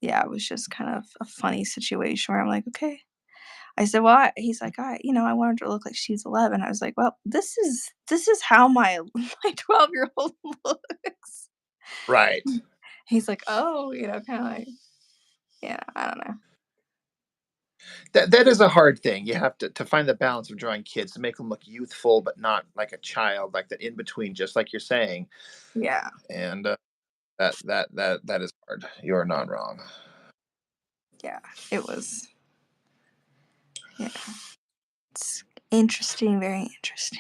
yeah, it was just kind of a funny situation where I'm like, okay. I said, "Well," he's like, I wanted her to look like she's 11." I was like, "Well, this is how my my 12-year-old looks." Right. He's like, "Oh," kind of like, yeah, I don't know. That is a hard thing. You have to find the balance of drawing kids to make them look youthful, but not like a child, like that in between, just like you're saying. Yeah, And that is hard. You are not wrong. yeah, it was, yeah, it's interesting, very interesting.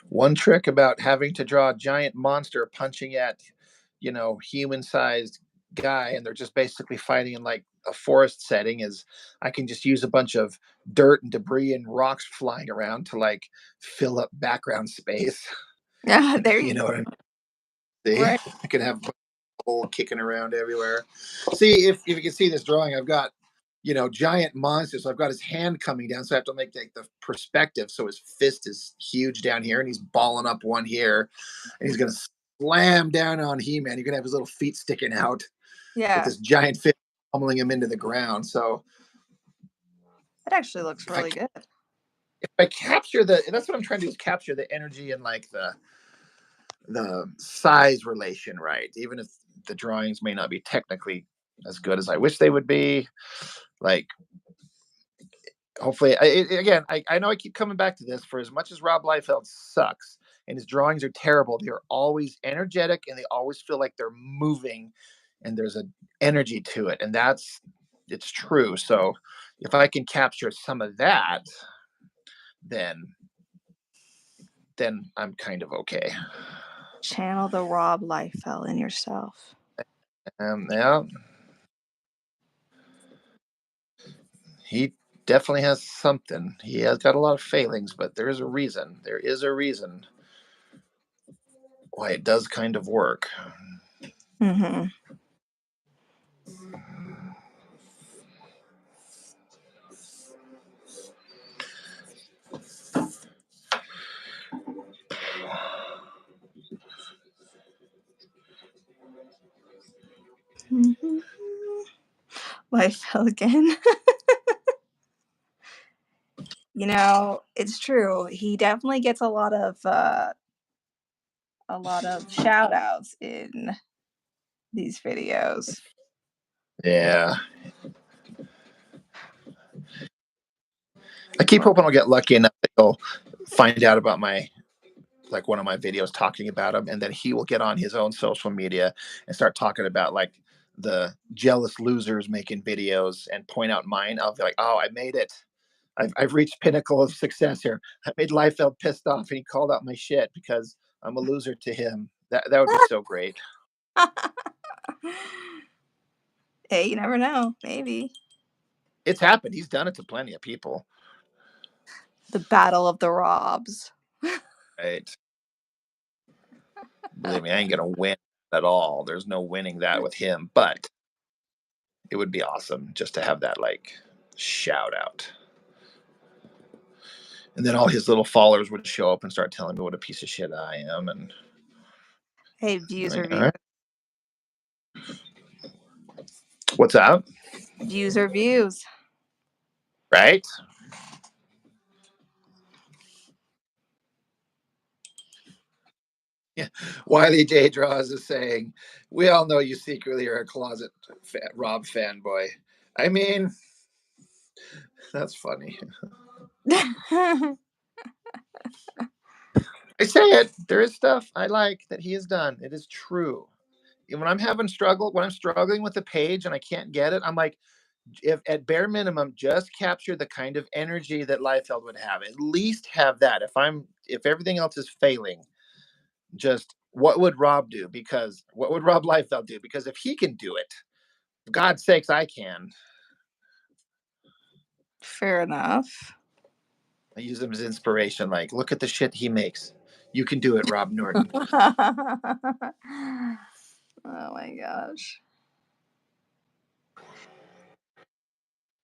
One trick about having to draw a giant monster punching at, human-sized guy, and they're just basically fighting in like a forest setting, is I can just use a bunch of dirt and debris and rocks flying around to like fill up background space. Yeah, there You you know go. what I mean? See, Right. I can have people kicking around everywhere. See if you can see this drawing I've got. you know, giant monster. So I've got his hand coming down, so I have to make the perspective. So his fist is huge down here, and he's balling up one here, and he's gonna slam down on He-Man. You're gonna have his little feet sticking out with Yeah, this giant fist pummeling him into the ground. So it actually looks if I really good. if I capture that's what I'm trying to do, is capture the energy and like the size relation right, even if the drawings may not be technically as good as I wish they would be. Like, hopefully, again, I know I keep coming back to this. For as much as Rob Liefeld sucks and his drawings are terrible, they are always energetic and they always feel like they're moving, and there's an energy to it, and it's true. So if I can capture some of that, then I'm kind of okay. Channel the Rob Liefeld in yourself. Yeah, he definitely has something. He has got a lot of failings, but there is a reason. There is a reason why it does kind of work. Mm-hmm. Mm-hmm. Liefeld again. You know, it's true. He definitely gets a lot of shout outs in these videos. Yeah. I keep hoping I'll get lucky enough that he'll find out about one of my videos talking about him, and then he will get on his own social media and start talking about like the jealous losers making videos and point out mine. I'll be like, oh, I made it. I've reached pinnacle of success here. I made Liefeld pissed off and he called out my shit because I'm a loser to him. That would be so great. Hey, you never know. Maybe. It's happened. He's done it to plenty of people. The Battle of the Robs. Right. Believe me, I ain't gonna win at all. There's no winning that with him, but it would be awesome just to have that like shout out. And then all his little followers would show up and start telling me what a piece of shit I am. And Hey, views or like, all views. right. What's up? Views or views. Right? Yeah. Wiley J. Draws is saying, we all know you secretly are a closet Rob fanboy. I mean, that's funny. I say it. There is stuff I like that he has done. It is true. When I'm struggling with the page and I can't get it, I'm like, if at bare minimum, just capture the kind of energy that Liefeld would have. At least have that. If everything else is failing, just what would Rob do? Because what would Rob Liefeld do? Because if he can do it, for God's sakes, I can. Fair enough. I use him as inspiration. Like, look at the shit he makes. You can do it, Rob Norton. Oh my gosh.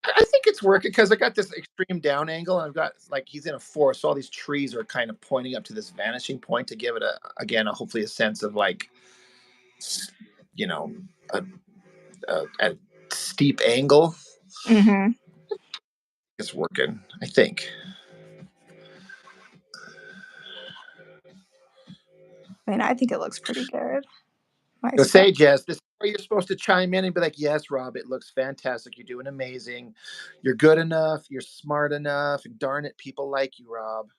I think it's working because I got this extreme down angle, and I've got like he's in a forest, so all these trees are kind of pointing up to this vanishing point to give it hopefully a sense of like, you know, a steep angle. Mm-hmm. It's working, I think. I mean, I think it looks pretty good. So say, Jess, this is where you're supposed to chime in and be like, yes, Rob, it looks fantastic. You're doing amazing. You're good enough. You're smart enough. And darn it, people like you, Rob.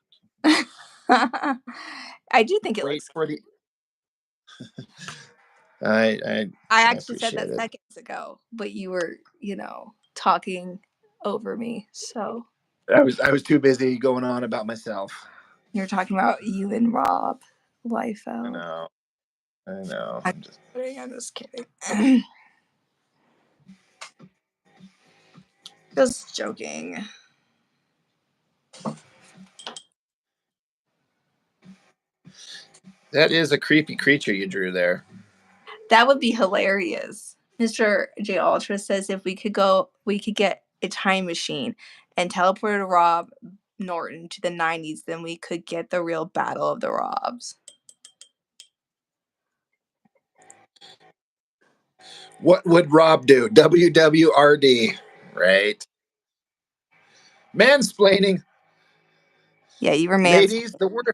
I do think it Wait looks for the. I actually said that appreciate it. seconds ago, but you were, talking over me. So I was too busy going on about myself. you're talking about you and Rob Liefeld. I know. I'm just kidding. Just joking. That is a creepy creature you drew there. That would be hilarious. Mr. J Ultra says if we could get a time machine and teleported Rob Norton to the 90s, then we could get the real battle of the Robs. What would Rob do? WWRD, right? Mansplaining. Yeah, you were Ladies, the word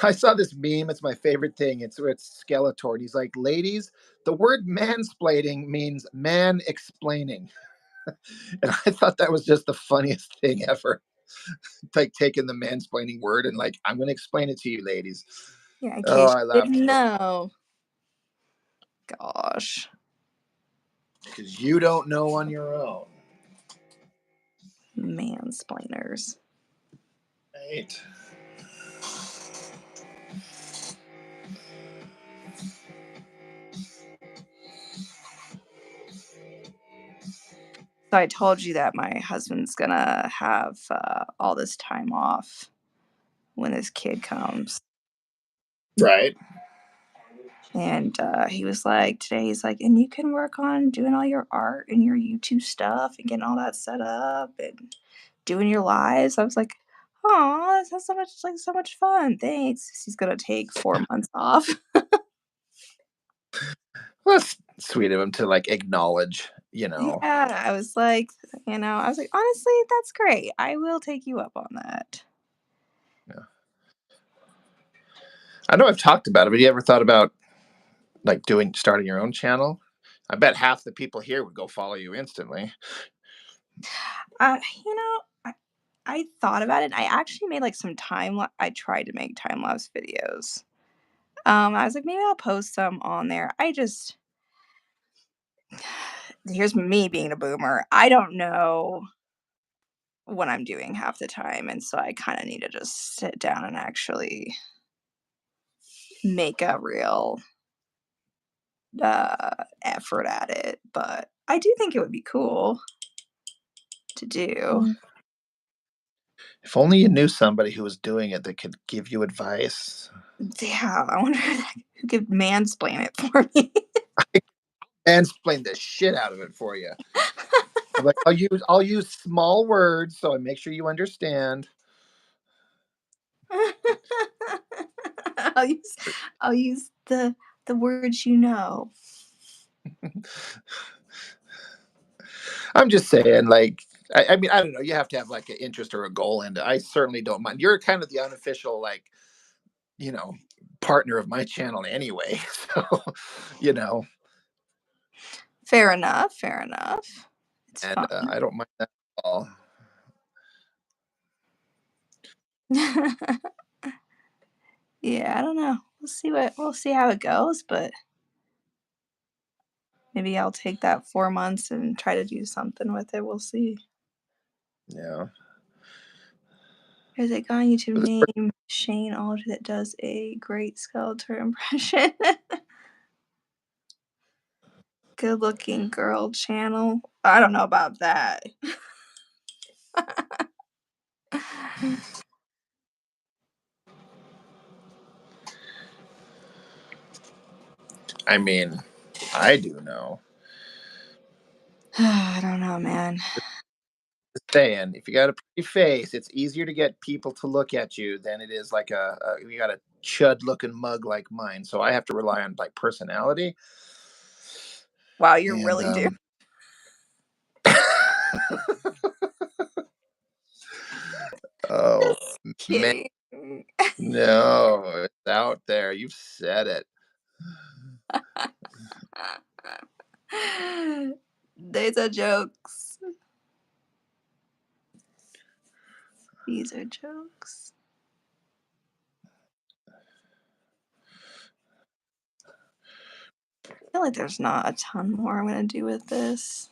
I saw this meme. It's my favorite thing. It's Skeletor. He's like, ladies, the word mansplaining means man explaining. And I thought that was just the funniest thing ever. Like taking the mansplaining word and like, I'm going to explain it to you, ladies. Yeah, in Oh, case I you laughed didn't know. Gosh. because you don't know on your own. Mansplainers. Right. So I told you that my husband's gonna have all this time off when his kid comes. Right. And he was like, today, he's like, and you can work on doing all your art and your YouTube stuff and getting all that set up and doing your lives. I was like, oh, that sounds so much fun. Thanks. He's gonna take 4 months off. Well, that's sweet of him to like acknowledge, Yeah, I was like, honestly, that's great. I will take you up on that. Yeah. I know I've talked about it, but you ever thought about like starting your own channel? I bet half the people here would go follow you instantly. You know, I thought about it. I actually made like some I tried to make time lapse videos. I was like, maybe I'll post some on there. Here's me being a boomer. I don't know what I'm doing half the time, and so I kind of need to just sit down and actually make a real effort at it. But I do think it would be cool to do. If only you knew somebody who was doing it that could give you advice. Yeah, I wonder who could mansplain it for me. Mansplain the shit out of it for you. I'm like, I'll use small words so I make sure you understand. I'll use the words you know. I'm just saying, like, I mean, I don't know. You have to have like an interest or a goal, and I certainly don't mind. You're kind of the unofficial, like, you know, partner of my channel anyway. So, you know, Fair enough. Fair enough. It's and fun. I don't mind that at all. Yeah, I don't know. We'll see how it goes, but maybe I'll take that 4 months and try to do something with it. We'll see. Yeah. There's a guy on YouTube named Shane Alder that does a great Skeletor impression. Good looking girl channel. I don't know about that. I mean, I do know. I don't know, man. Just saying, if you got a pretty face, it's easier to get people to look at you than it is like you got a chud looking mug like mine. So I have to rely on like personality. Wow, you're And really doing. oh man, Kidding. no, it's out there. You've said it. These are jokes. These are jokes. I feel like there's not a ton more I'm gonna do with this.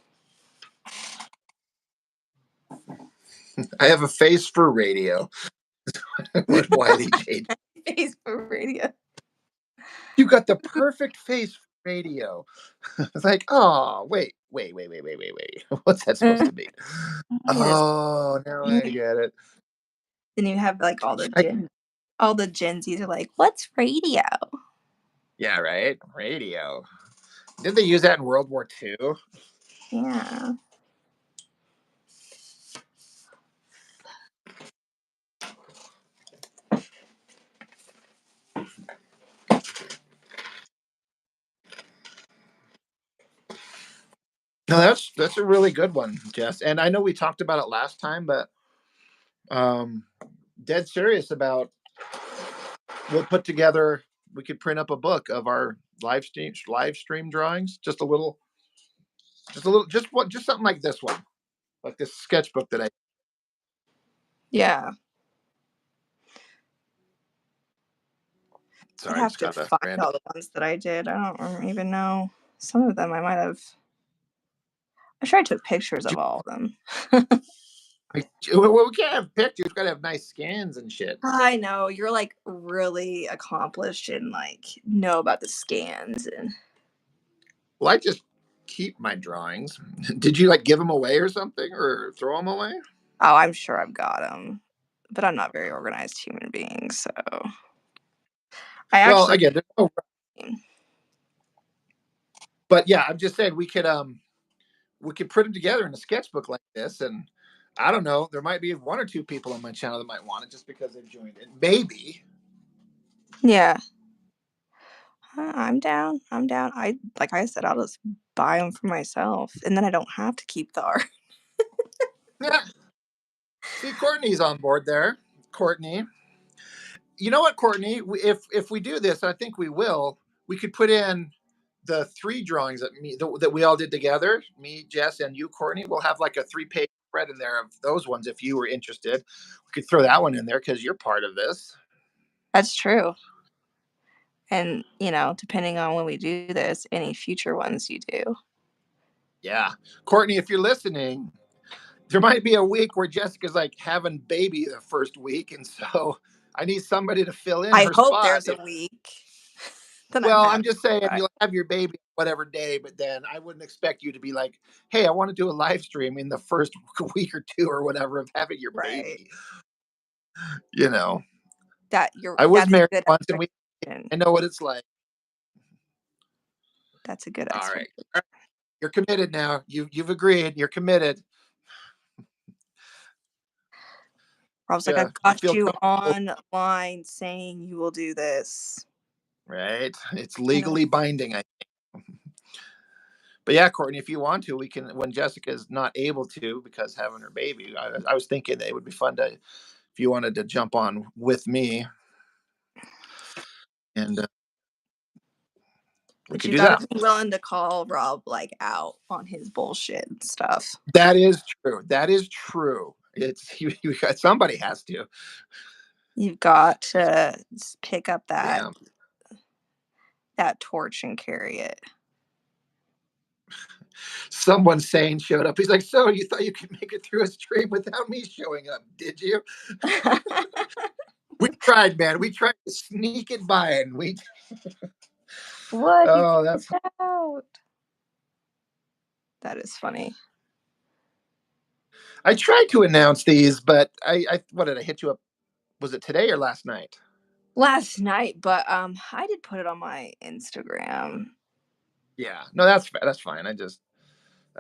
I have a face for radio. What Wiley J. Face for radio. You got the perfect face for radio. It's like, oh, wait. What's that supposed to mean? Yes. Oh, now I get it. Then you have like all the I, Gen Zs are like, what's radio? yeah, right. Radio. Did they use that in World War II? Yeah. No, that's a really good one, Jess. And I know we talked about it last time, but um, dead serious about we'll put together. We could print up a book of our live stream drawings. Just something like this one, like this sketchbook that I. Yeah. I'd Sorry, I have just to got a find random. all the ones that I did. I don't even know. Some of them I might have. I'm sure I took pictures of all of them. Well, we can't have pictures. We gotta have nice scans and shit. I know you're like really accomplished and like know about the scans and. Well, I just keep my drawings. Did you like give them away or something, or throw them away? Oh, I'm sure I've got them, but I'm not a very organized human being, so I Well, actually. again, there's no, but yeah, I'm just saying we could put them together in a sketchbook like this, and I don't know, there might be one or two people on my channel that might want it just because they've joined it. Maybe. Yeah, I'm down. I'm down. I like I said, I'll just buy them for myself, and then I don't have to keep the art. Yeah. See, Courtney's on board there. Courtney, you know what, Courtney? If we do this, I think we will. We could put in the three drawings that we all did together. Me, Jess, and you, Courtney. We'll have like a 3-page spread in there of those ones if you were interested. We could throw that one in there because you're part of this. That's true. And depending on when we do this, any future ones you do. Yeah, Courtney, if you're listening, there might be a week where Jessica's like having baby the first week, and so I need somebody to fill in I her hope spot. there's a week that I'm Well, I'm having. just saying Right. you'll have your baby whatever day, but then I wouldn't expect you to be like, "Hey, I want to do a live stream in the first week or two or whatever of having your Right. baby." You know, I was That's a married good once, and expectation. I know what it's like. That's a good All right, expectation. you're committed now. You've agreed. You're committed. I was like, Yeah, I've you got feel you comfortable, online saying you will do this. right? It's I know. legally binding. But yeah, Courtney, if you want to, we can. When Jessica is not able to because having her baby, I was thinking that it would be fun to, if you wanted to jump on with me, and we But could you do gotta that. be willing to call Rob like out on his bullshit and stuff. That is true. That is true. It's somebody has to. You've got to pick up that Yeah. torch and carry it. Someone sane showed up. He's like, "So you thought you could make it through a stream without me showing up, did you?" We tried, man. We tried to sneak it by, and we. What? You Oh, that's. missed out. That is funny. I tried to announce these, but I what did I hit you up? Was it today or last night? Last night, but I did put it on my Instagram. Yeah. No, that's fine. I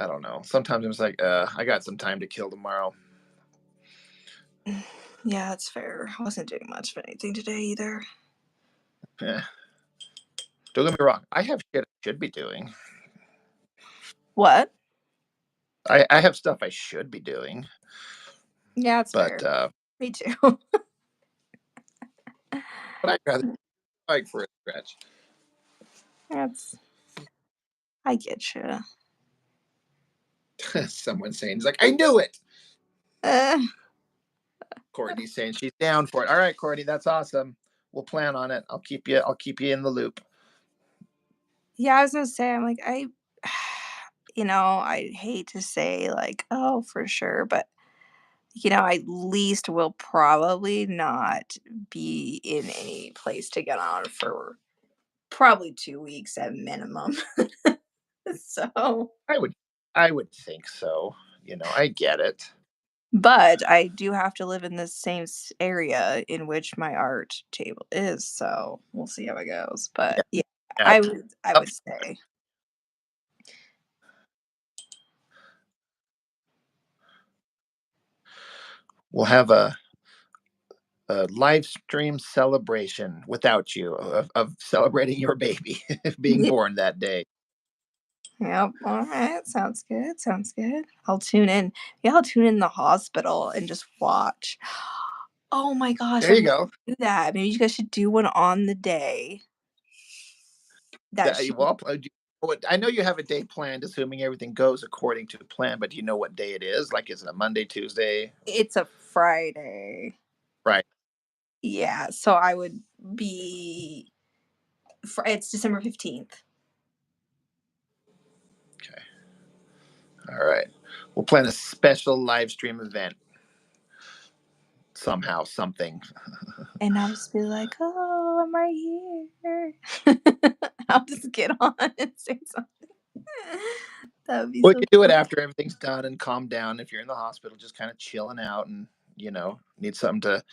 don't know. Sometimes I'm just like, I got some time to kill tomorrow. Yeah, that's fair. I wasn't doing much of anything today either. Yeah. Don't get me wrong. I have shit I should be doing. What? I have stuff I should be doing, Yeah, it's but fair. Me too. I'd rather like for a stretch. That's. I get you. Someone saying, "He's like, I knew it." Uh, Courtney's saying she's down for it. All right, Courtney, that's awesome. We'll plan on it. I'll keep you. I'll keep you in the loop. yeah, I was gonna say, I'm like, I hate to say like, oh, for sure, but I at least will probably not be in any place to get on for probably 2 weeks at minimum. So, I would. I would think so. I get it. but I do have to live in the same area in which my art table is, so we'll see how it goes. Yeah. But yeah, Yeah. I would say. We'll have a live stream celebration without you of celebrating your baby being Yeah, born that day. Yep. All right. Sounds good. Sounds good. I'll tune in. Yeah, I'll tune in the hospital and just watch. Oh my gosh, There I'm you gonna go. do that. Maybe you guys should do one on the day that That she. well, I know you have a day planned, assuming everything goes according to plan. But do you know what day it is? Like, is it a Monday, Tuesday? It's a Friday. Right. Yeah, so I would be. It's December 15th. Okay. All right. We'll plan a special live stream event somehow, something. And I'll just be like, oh, I'm right here. I'll just get on and say something. That would be Well, so you do it fun. after everything's done and calm down. If you're in the hospital, just kind of chilling out and need something to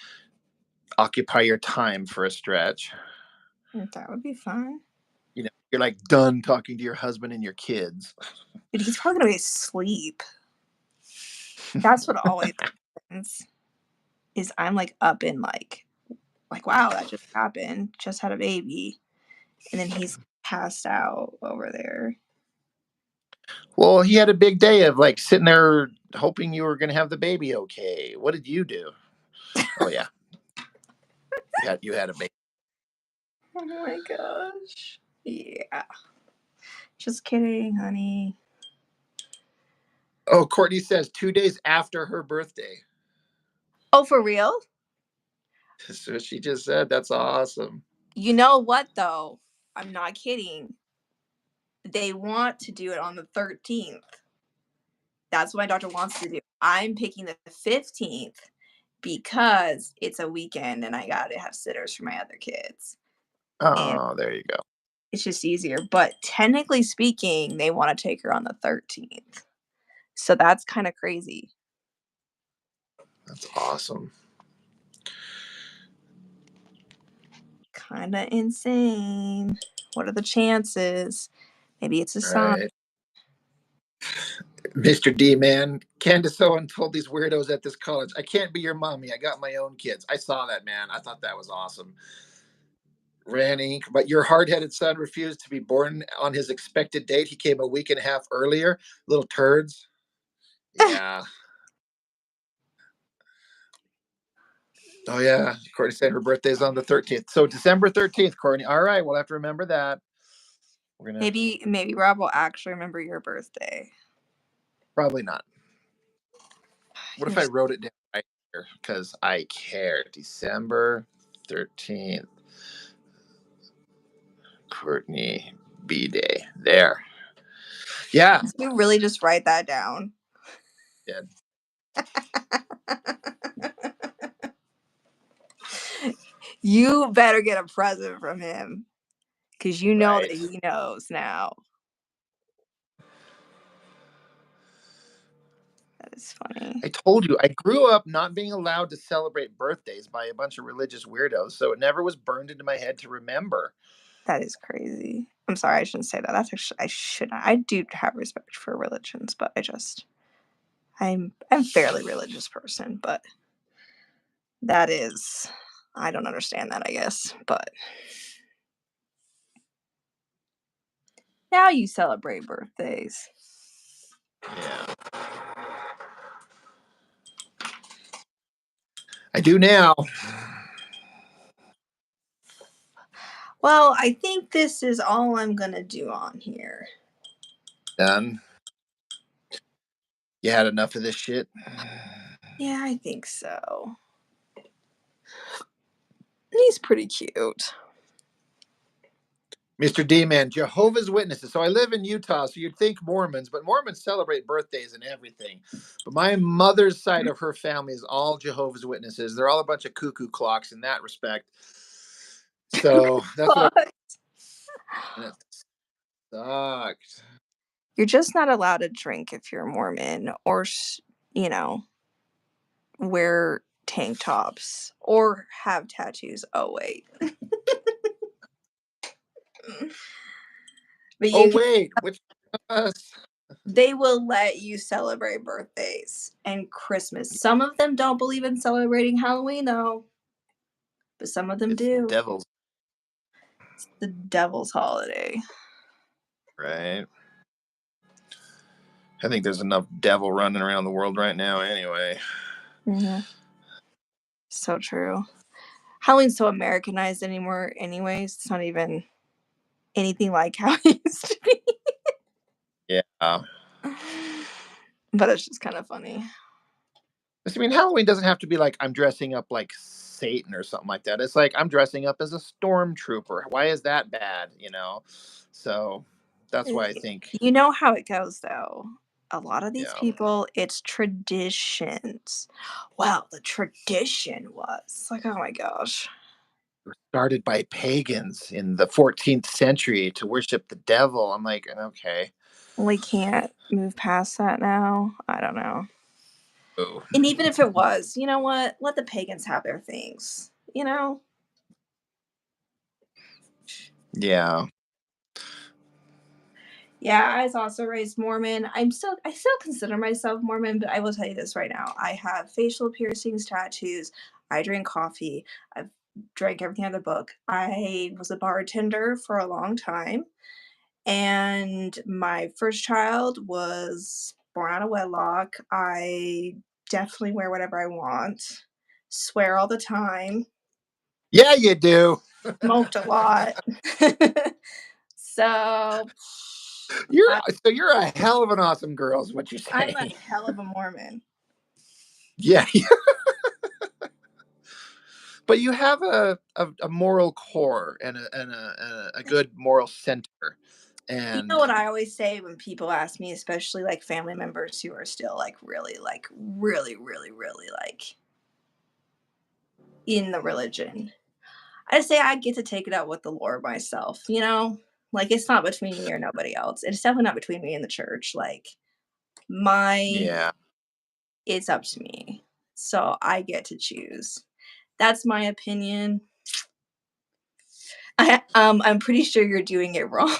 occupy your time for a stretch. That would be fun. You're like done talking to your husband and your kids. Dude, he's probably gonna be asleep. That's what always happens. Is I'm like up in like wow, that just happened. Just had a baby, and then he's passed out over there. Well, he had a big day of like sitting there hoping you were going to have the baby. Okay, what did you do? Oh yeah, you had a baby. Oh my gosh. Yeah. Just kidding, honey. Oh, Courtney says 2 days after her birthday. Oh, for real? That's what she just said. That's awesome. You know what though? I'm not kidding. They want to do it on the 13th. That's what my doctor wants to do. I'm picking the 15th because it's a weekend and I got to have sitters for my other kids. And Oh, there you go. it's just easier. But technically speaking, they want to take her on the 13th. So that's kind of crazy. That's awesome. Kind of insane. What are the chances? Maybe it's a All sign. right. Mr. D, man, Candace Owen told these weirdos at this college, I can't be your mommy. I got my own kids. I saw that, man. I thought that was awesome. Ranny, but your hard-headed son refused to be born on his expected date. He came a week and a half earlier. Little turds. Yeah. Oh yeah. Courtney said her birthday's on the 13th. So December 13th, Courtney. All right, we'll have to remember that. We're gonna Maybe Rob will actually remember your birthday. probably not. What if I wrote it down right here? Because I care. December 13th. Courtney B Day. There. Yeah. Did you really just write that down? Yeah. You better get a present from him because you know that Right. he knows now. That is funny. I told you, I grew up not being allowed to celebrate birthdays by a bunch of religious weirdos, so it never was burned into my head to remember. That is crazy. I'm sorry, I shouldn't say that. That's actually I shouldn't. I do have respect for religions, but I'm fairly religious person, but that is I don't understand that, I guess. But now you celebrate birthdays. Yeah. I do now. Well, I think this is all I'm gonna do on here. Done. You had enough of this shit? Yeah, I think so. He's pretty cute. Mr. D Man, Jehovah's Witnesses. So I live in Utah, so you'd think Mormons, but Mormons celebrate birthdays and everything. But my mother's side of her family is all Jehovah's Witnesses. They're all a bunch of cuckoo clocks in that respect. So that's what I. It sucked. You're just not allowed to drink if you're Mormon or, you know, wear tank tops or have tattoos. Oh, wait. But Oh you can, wait, which us? they will let you celebrate birthdays and Christmas. Some of them don't believe in celebrating Halloween, though, but some of them It's do. devils, It's the devil's holiday. right? I think there's enough devil running around the world right now anyway. Mm-hmm. So true. Halloween's so Americanized anymore anyways. It's not even anything like how it used to be. Yeah. But it's just kind of funny. I mean, Halloween doesn't have to be like I'm dressing up like Satan or something like that. It's like I'm dressing up as a stormtrooper. Why is that bad? So that's why I think, You know how it goes, though. A lot of these yeah. people, it's traditions. Well, the tradition was like, oh my gosh. Started by pagans in the 14th century to worship the devil. I'm like, okay. We can't move past that now. I don't know. Oh. And even if it was, you know what? Let the pagans have their things. Yeah. Yeah, I was also raised Mormon. I still consider myself Mormon, but I will tell you this right now. I have facial piercings, tattoos. I drink coffee. I've drank everything out of the book. I was a bartender for a long time, and my first child was born out of wedlock. I definitely wear whatever I want. Swear all the time. Yeah, you do. Smoked a lot. So You're you're a hell of an awesome girl, is what you're I'm a saying. hell of a Mormon. Yeah. But you have a moral core and a good moral center. You know And what I always say when people ask me, especially like family members who are still like really, like in the religion. I say I get to take it out with the Lord myself, you know? Like it's not between me or nobody else. It's definitely not between me and the church. Like yeah. it's up to me. So I get to choose. That's my opinion. I'm pretty sure you're doing it wrong.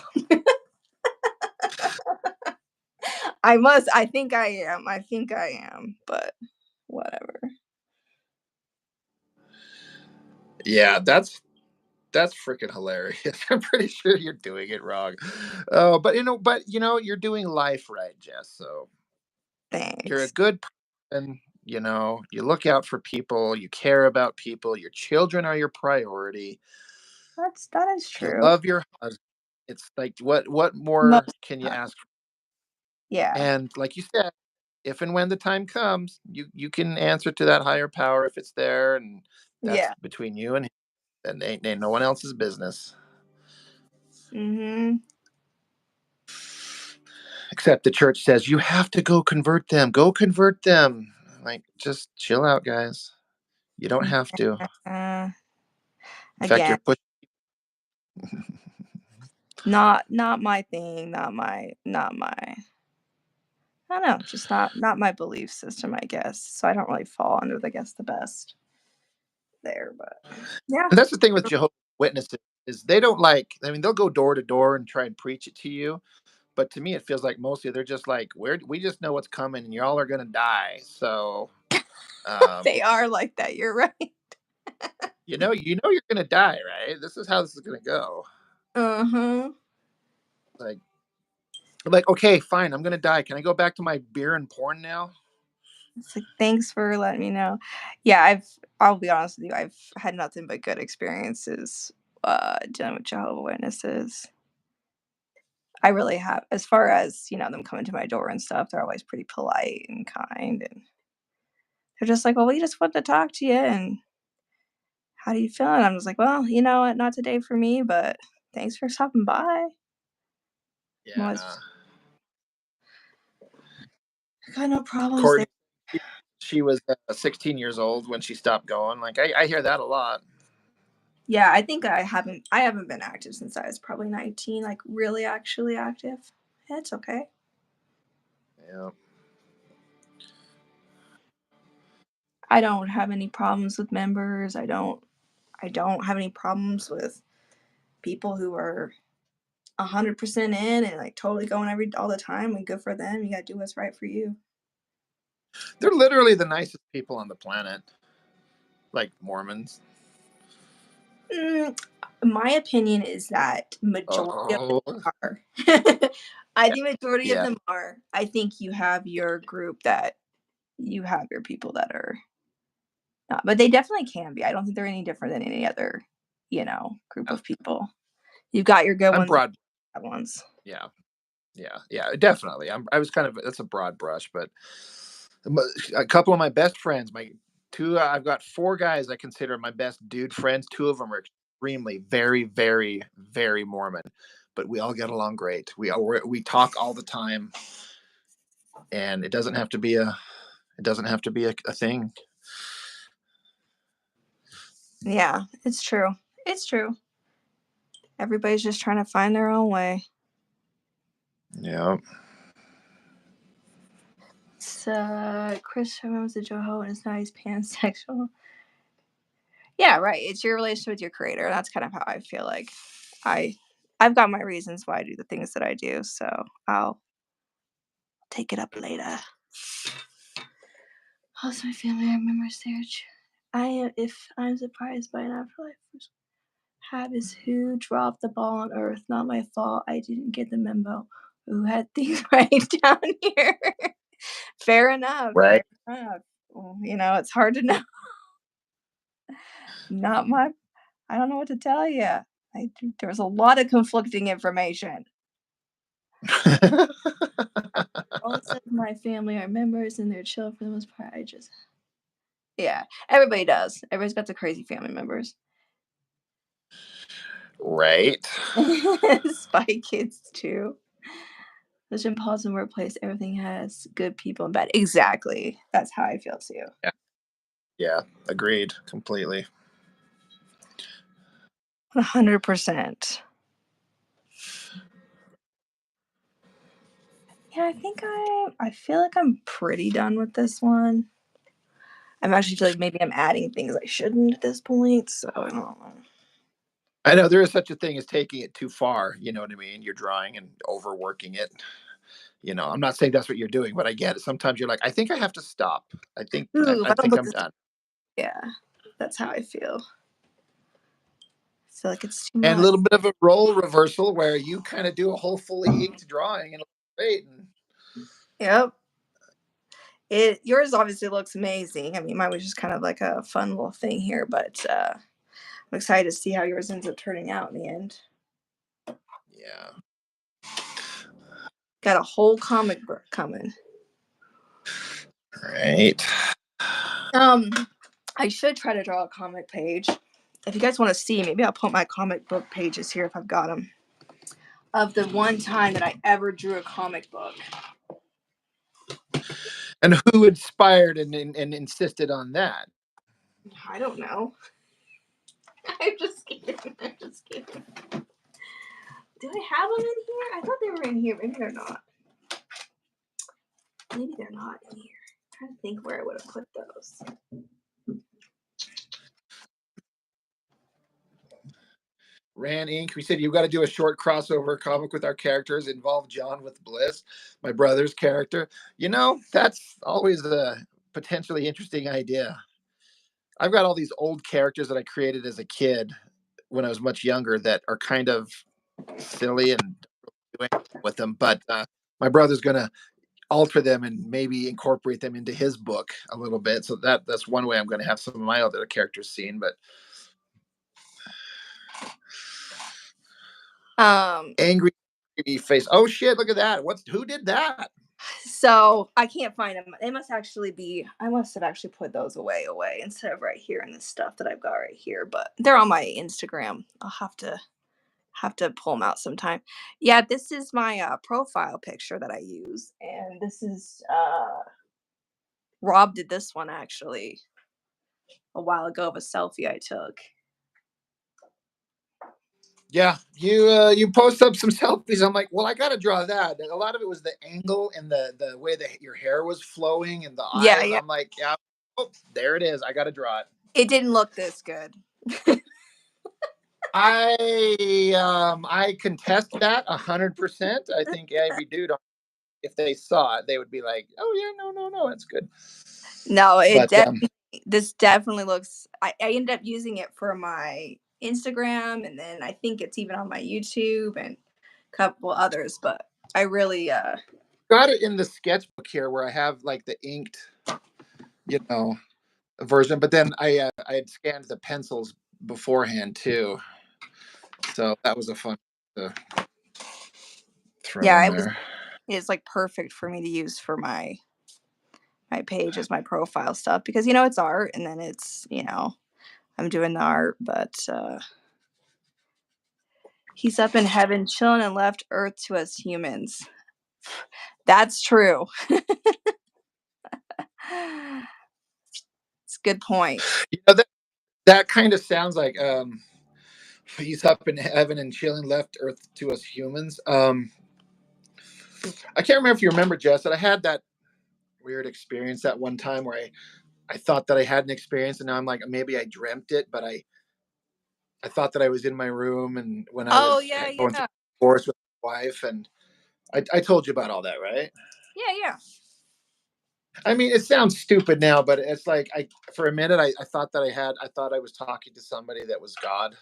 I think I am, but whatever. Yeah, that's freaking hilarious. I'm pretty sure you're doing it wrong. Oh, but you're doing life right, Jess. So you're a Thanks. good person. You look out for people, you care about people, your children are your priority. That is You true. love your husband. It's like what more Most can you of the time. ask? Yeah. And like you said, if and when the time comes, you can answer to that higher power if it's there, and that's Yeah. between you and him, and ain't no one else's business. Mhm. Except the church says you have to go convert them. Go convert them. Like, just chill out, guys. You don't have to. Uh, In fact, again, you're pushing. not my thing, not my I don't know, just not my belief system, I guess. So I don't really fall under the best there, but yeah. And that's the thing with Jehovah's Witnesses is they don't like. I mean, they'll go door to door and try and preach it to you. But to me, it feels like mostly they're just like, we just know what's coming, and y'all are gonna die. So, um, They are like that. You're right. you're gonna die, right? This is how this is gonna go. Uh-huh. Like, okay, fine, I'm gonna die. Can I go back to my beer and porn now? It's like, thanks for letting me know. Yeah, I'll be honest with you, I've had nothing but good experiences dealing with Jehovah Witnesses. I really have. As far as, them coming to my door and stuff, they're always pretty polite and kind, and they're just like, "Well, we just want to talk to you, and how do you feel?" And I'm just like, "Well, you know what? Not today for me, but thanks for stopping by." I'm always Yeah. got no problems there. Courtney, she was 16 years old when she stopped going. Like, I hear that a lot. Yeah, I think I haven't been active since I was probably 19, like really actually active. Yeah, it's okay. Yeah. I don't have any problems with members. I don't have any problems with people who are 100% in and like totally going all the time, and good for them. You gotta do what's right for you. They're literally the nicest people on the planet, like Mormons. Mm, my opinion is that majority of Oh, them are. I think majority of Yeah. them are. I think you have your group that you have your people that are not, but they definitely can be. I don't think they're any different than any other, group of people. You've got your good I'm ones and broad. bad ones. Yeah. Yeah, definitely. I was kind of, that's a broad brush, but a couple of my best friends, I've got 4 guys I consider my best dude friends. 2 of them are extremely, very, very, very Mormon, but we all get along great. We talk all the time, and it doesn't have to be a thing. Yeah, it's true. It's true. Everybody's just trying to find their own way. Yeah. So Chris remembers the Joho and it's now he's pansexual. Yeah, right. It's your relationship with your creator. That's kind of how I feel like I've got my reasons why I do the things that I do, so I'll take it up later. Also, my family members there. If I'm surprised by an afterlife, have is who dropped the ball on Earth. Not my fault. I didn't get the memo. Who had things right down here? Fair enough. Right. Fair enough. Well, it's hard to know. Not my. I don't know what to tell you. There was a lot of conflicting information. Most of my family are members and they're chill for the most part. Yeah, everybody does. Everybody's got the crazy family members. Right. Spy Kids too. There's in pause and workplace. Everything has good people and bad. Exactly. That's how I feel too. Yeah. Agreed. Completely. 100%. Yeah, I feel like I'm pretty done with this one. I'm actually feel like maybe I'm adding things I shouldn't at this point, so I don't know. I know there is such a thing as taking it too far. You know what I mean? You're drawing and overworking it. I'm not saying that's what you're doing, but I get it. Sometimes you're like, I think I have to stop. I think Ooh, if I I don't think look I'm this, done. yeah, that's how I feel. I feel like it's too And a much. little bit of a role reversal where you kind of do a whole fully inked drawing and it looks great. And Yep. Yours obviously looks amazing. I mean, mine was just kind of like a fun little thing here, but I'm excited to see how yours ends up turning out in the end. yeah. Got a whole comic book coming. Right. I should try to draw a comic page. If you guys want to see, maybe I'll put my comic book pages here if I've got them. Of the one time that I ever drew a comic book. And who inspired and insisted on that? I don't know. I'm just kidding. Do I have them in here? I thought they were in here. Maybe they're not. Maybe they're not in here. I'm trying to think where I would have put those. Ran Inc. We said you've got to do a short crossover comic with our characters, involve John with Bliss, my brother's character. That's always a potentially interesting idea. I've got all these old characters that I created as a kid when I was much younger that are kind of silly and doing with them, but my brother's going to alter them and maybe incorporate them into his book a little bit. So that's one way I'm going to have some of my other characters seen, but angry face. Oh shit, look at that. Who did that? So I can't find them. They must actually be. I must have actually put those away instead of right here in this stuff that I've got right here. But they're on my Instagram. I'll have to pull them out sometime. Yeah, this is my profile picture that I use, and this is Rob did this one actually a while ago of a selfie I took. Yeah, you post up some selfies. I'm like, well, I got to draw that. And a lot of it was the angle and the way that your hair was flowing and the eyes. Yeah. I'm like, yeah, oh, there it is. I got to draw it. It didn't look this good. I contest that 100%. I think every dude, if they saw it, they would be like, oh yeah, no, it's good. No, But this definitely looks. I ended up using it for my Instagram, and then I think it's even on my YouTube and a couple others. But I really got it in the sketchbook here where I have like the inked, version, but then I had scanned the pencils beforehand too, so that was a fun to throw in there. It's like perfect for me to use for my page as my profile stuff because it's art, and then it's I'm doing the art, but he's up in heaven chilling and left earth to us humans. That's true. It's a good point. That kind of sounds like he's up in heaven and chilling left earth to us humans. I can't remember if you remember, Jess, that I had that weird experience that one time where I thought that I had an experience, and now I'm like, maybe I dreamt it, but I thought that I was in my room, and when I Oh was yeah, going yeah, through divorce with my wife, and I told you about all that, right? yeah. I mean, it sounds stupid now, but it's like for a minute I thought that I thought I was talking to somebody that was God.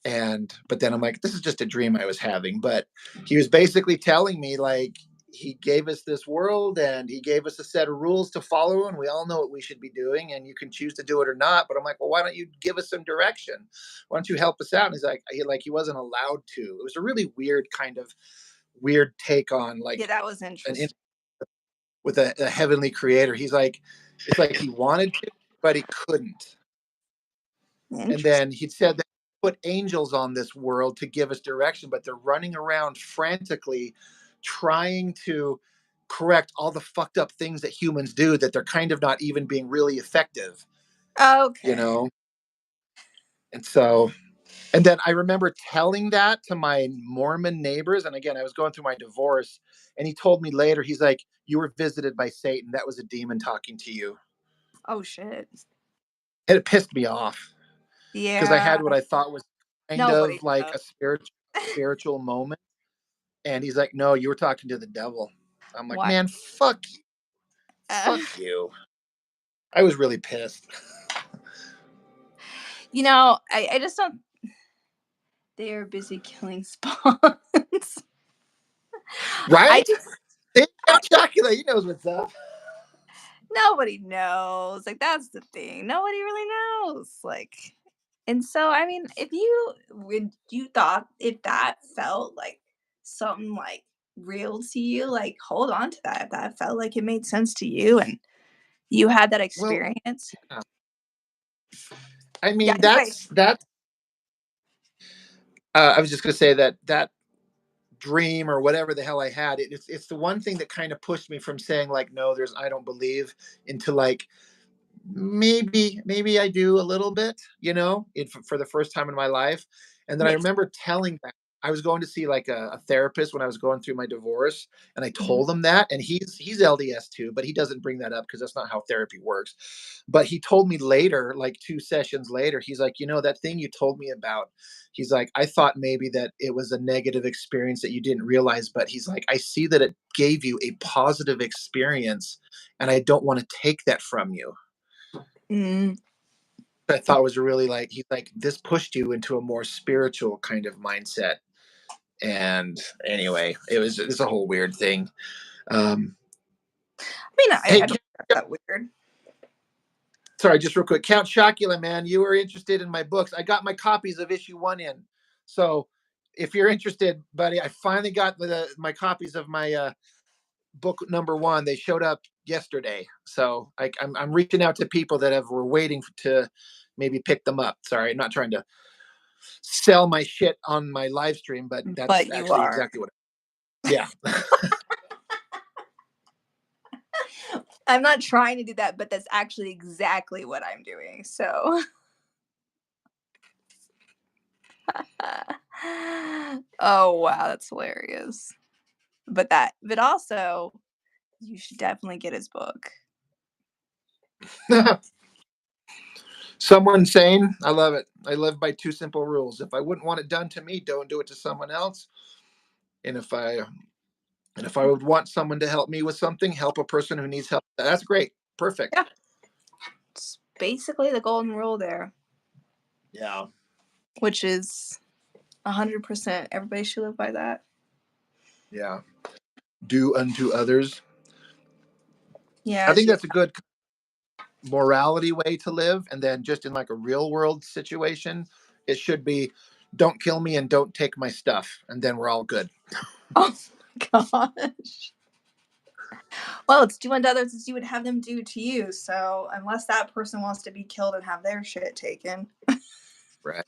But then I'm like, this is just a dream I was having. But he was basically telling me like he gave us this world and he gave us a set of rules to follow, and we all know what we should be doing, and you can choose to do it or not. But I'm like, well, why don't you give us some direction? Why don't you help us out? And he's like, he wasn't allowed to. It was a really weird take on Yeah, like that was an interesting. with a heavenly creator. He's like, it's like he wanted to, but he couldn't. And Interesting. then he said that he put angels on this world to give us direction, but they're running around frantically trying to correct all the fucked up things that humans do, that they're kind of not even being really effective, you Okay. know? And so, and then I remember telling that to my Mormon neighbors. And again, I was going through my divorce, and he told me later, he's like, you were visited by Satan. That was a demon talking to you. Oh shit. And it pissed me off because I Yeah. had what I thought was kind Nobody of like knows. a spiritual moment. And he's like, no, you were talking to the devil. I'm like, Why? man, fuck you. Uh, Fuck you. I was really pissed. I just don't. They are busy killing spawns. I Right? just See, Count Chocula, he knows what's up. Nobody knows. Like that's the thing. Nobody really knows. Like, and so I mean, if that felt like something like real to you, like hold on to that. If that felt like it made sense to you and you had that Well, experience. yeah. I Yeah, mean, anyway. that's. I was just gonna say that dream or whatever the hell I had. It's the one thing that kind of pushed me from saying like, no, I don't believe, into like, maybe I do a little bit, for the first time in my life. And then I Makes remember telling that I was going to see like a therapist when I was going through my divorce, and I Mhm. told him that, and he's LDS too, but he doesn't bring that up because that's not how therapy works. But he told me later, like 2 sessions later, he's like, that thing you told me about, he's like, I thought maybe that it was a negative experience that you didn't realize, but he's like, I see that it gave you a positive experience, and I don't want to take that from you. Mm. I thought was really like, he's like, this pushed you into a more spiritual kind of mindset. And anyway, it's a whole weird thing. Um, I mean, hey, I don't think that weird. sorry, just real quick, Count Chocula, man, you were interested in my books. I got my copies of issue 1 in, so if you're interested, buddy, I finally got my copies of my book number 1. They showed up yesterday, so I'm reaching out to people that were waiting to maybe pick them up. Sorry, I'm not trying to sell my shit on my live stream, but that's But you actually are. exactly what. Yeah. I'm not trying to do that, but that's actually exactly what I'm doing. So oh wow, that's hilarious. But also you should definitely get his book. Someone saying, I love it. I live by 2 simple rules. If I wouldn't want it done to me, don't do it to someone else. And if I would want someone to help me with something, help a person who needs help. That's great. Perfect. Yeah. It's basically the golden rule there. Yeah. Which is 100%. Everybody should live by that. Yeah. Do unto others. Yeah. I think that's a good morality way to live. And then just in like a real world situation, it should be don't kill me and don't take my stuff. And then we're all good. Oh my gosh. Well, it's do unto others as you would have them do to you. So unless that person wants to be killed and have their shit taken. Right.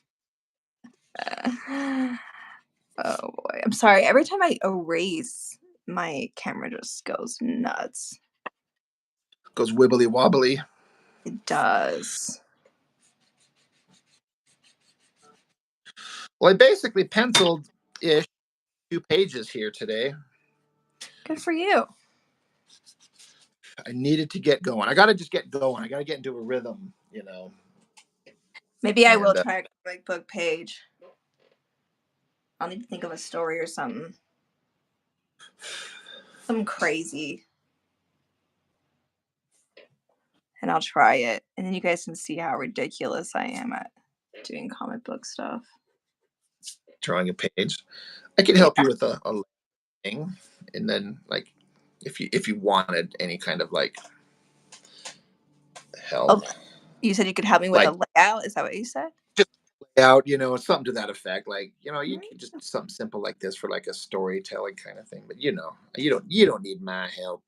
Oh boy. I'm sorry. Every time I erase, my camera just goes nuts. Goes wibbly wobbly. It does. Well, I basically penciled ish 2 pages here today. Good for you. I needed to get going. I got to just get going. I got to get into a rhythm, Maybe I will And try a comic book page. I'll need to think of a story or something. Something crazy. And I'll try it. And then you guys can see how ridiculous I am at doing comic book stuff. drawing a page. I can help you with a thing, and then like if you wanted any kind of like help, Oh, you said you could help me with a like layout? Is that what you said? just lay out, something to that effect. Like you Mm-hmm. can just something simple like this for like a storytelling kind of thing. But you don't need my help.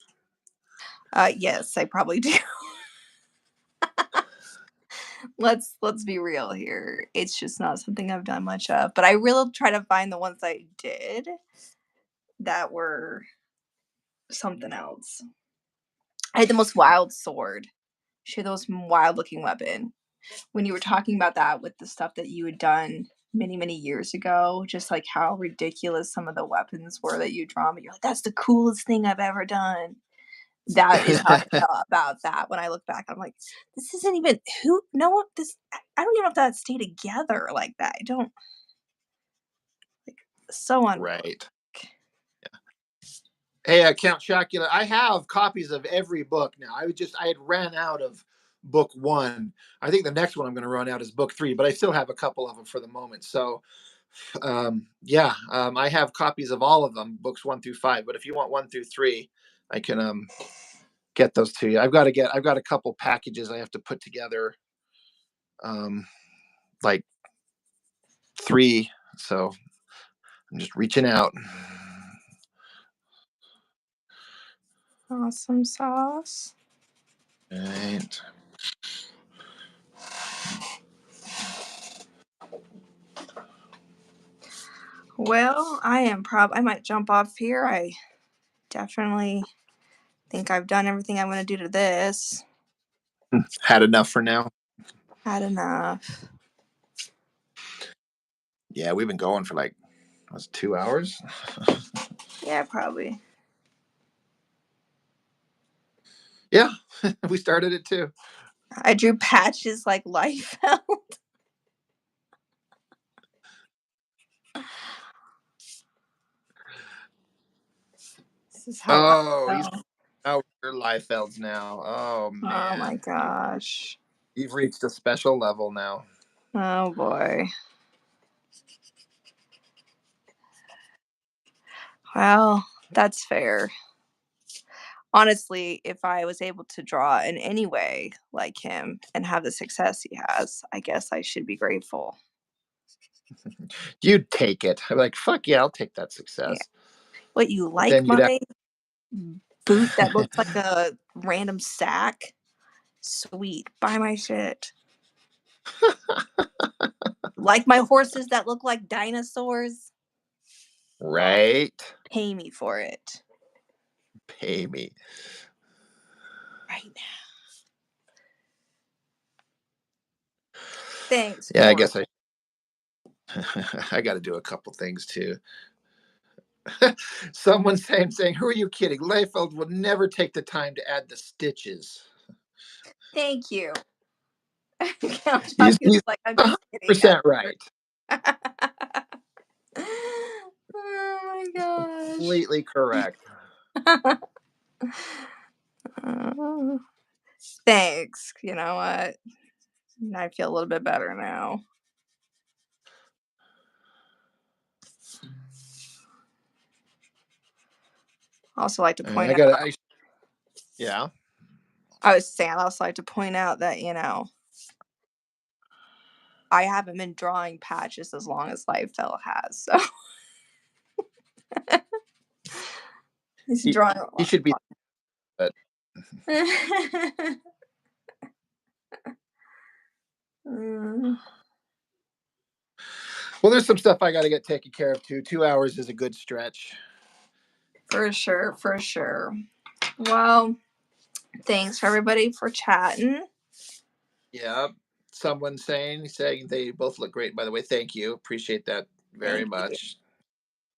Yes, I probably do. Let's be real here. It's just not something I've done much of. But I really try to find the ones I did that were something else. I had the most wild sword. She had the most wild looking weapon. When you were talking about that with the stuff that you had done many, many years ago, just like how ridiculous some of the weapons were that you draw, but you're like, that's the coolest thing I've ever done. That is how I felt about that when I look back. I'm like, this isn't even who no one this I don't even know if that stay together like that. I don't like so unreal. Right. Hey, Count Chocula, I have copies of every book now. I had ran out of book 1. I think the next one I'm going to run out is book 3, but I still have a couple of them for the moment. So, I have copies of all of them, books 1 through 5. But if you want 1 through 3, I can get those to you. I've got a couple packages I have to put together, like 3. So I'm just reaching out. Awesome sauce. Right. Well, I might jump off here. I definitely think I've done everything I'm going to do to this. Had enough for now. Had enough. Yeah, we've been going for like 2 hours. Yeah, probably. Yeah, we started it too. I drew patches like life felt. This is how I Oh, he's felt. out your Liefelds now. Oh Oh my man, gosh. you've reached a special level now. Oh boy. Well, that's fair. Honestly, if I was able to draw in any way like him and have the success he has, I guess I should be grateful. You'd take it. I'm like, fuck yeah, I'll take that Yeah. success. What, you But like then you'd have. my boot that looks like a random sack? Sweet. Buy my shit. Like my horses that look like dinosaurs? Right. Pay me for it. Pay me. Right now. Thanks Yeah, I for guess I got to do a couple things too. Someone's saying, who are you kidding? Liefeld will never take the time to add the stitches. Thank you. Count He's like I'm just kidding. 100% right. Oh my gosh. Completely correct. Thanks. You know what? I feel a little bit better now. I also like to point out. Yeah. I was saying, I also like to point out that, I haven't been drawing patches as long as Lifefell has, so. He's drawing a lot. He should be, but. Well, there's some stuff I got to get taken care of too. 2 hours is a good stretch. For sure. Well, thanks for everybody for chatting. Yeah. Someone saying they both look great, by the way. Thank you. Appreciate that very much.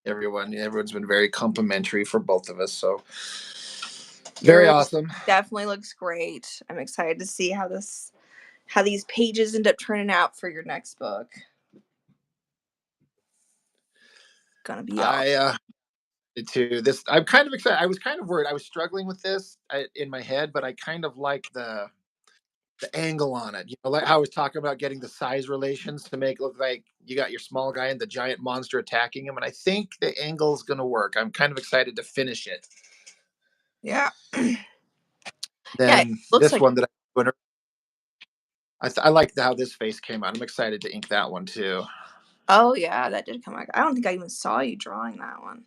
Everyone's been very complimentary for both of us. So very awesome. Definitely looks great. I'm excited to see how these pages end up turning out for your next book. Gonna be awesome. I'm kind of excited. I was kind of worried. I was struggling with this in my head, but I kind of like the angle on it. Like how I was talking about getting the size relations to make it look like you got your small guy and the giant monster attacking him. And I think the angle is going to work. I'm kind of excited to finish it. Yeah. Then this one that I like how this face came out. I'm excited to ink that one too. Oh yeah, that did come out. I don't think I even saw you drawing that one.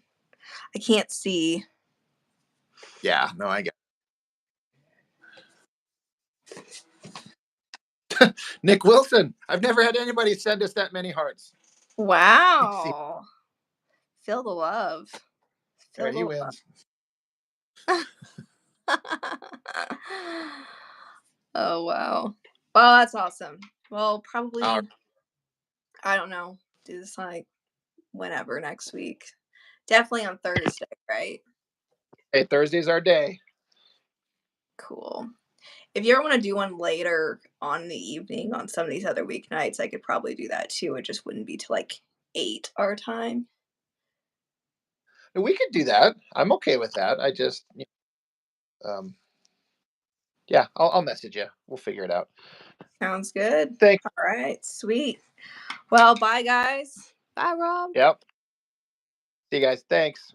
I can't see. Yeah, no, I get Nick Wilson. I've never had anybody send us that many hearts. Wow. Feel the love. He wins. Oh, wow. Well, that's awesome. Well, probably, I don't know, do this like whenever next week. Definitely on Thursday, right? Hey, Thursday's our day. Cool. If you ever want to do one later on the evening on some of these other weeknights, I could probably do that too. It just wouldn't be till like 8 our time. We could do that. I'm okay with that. I just, yeah, I'll message you. We'll figure it out. Sounds good. Thanks. All right, sweet. Well, bye, guys. Bye, Rob. Yep. See you guys. Thanks.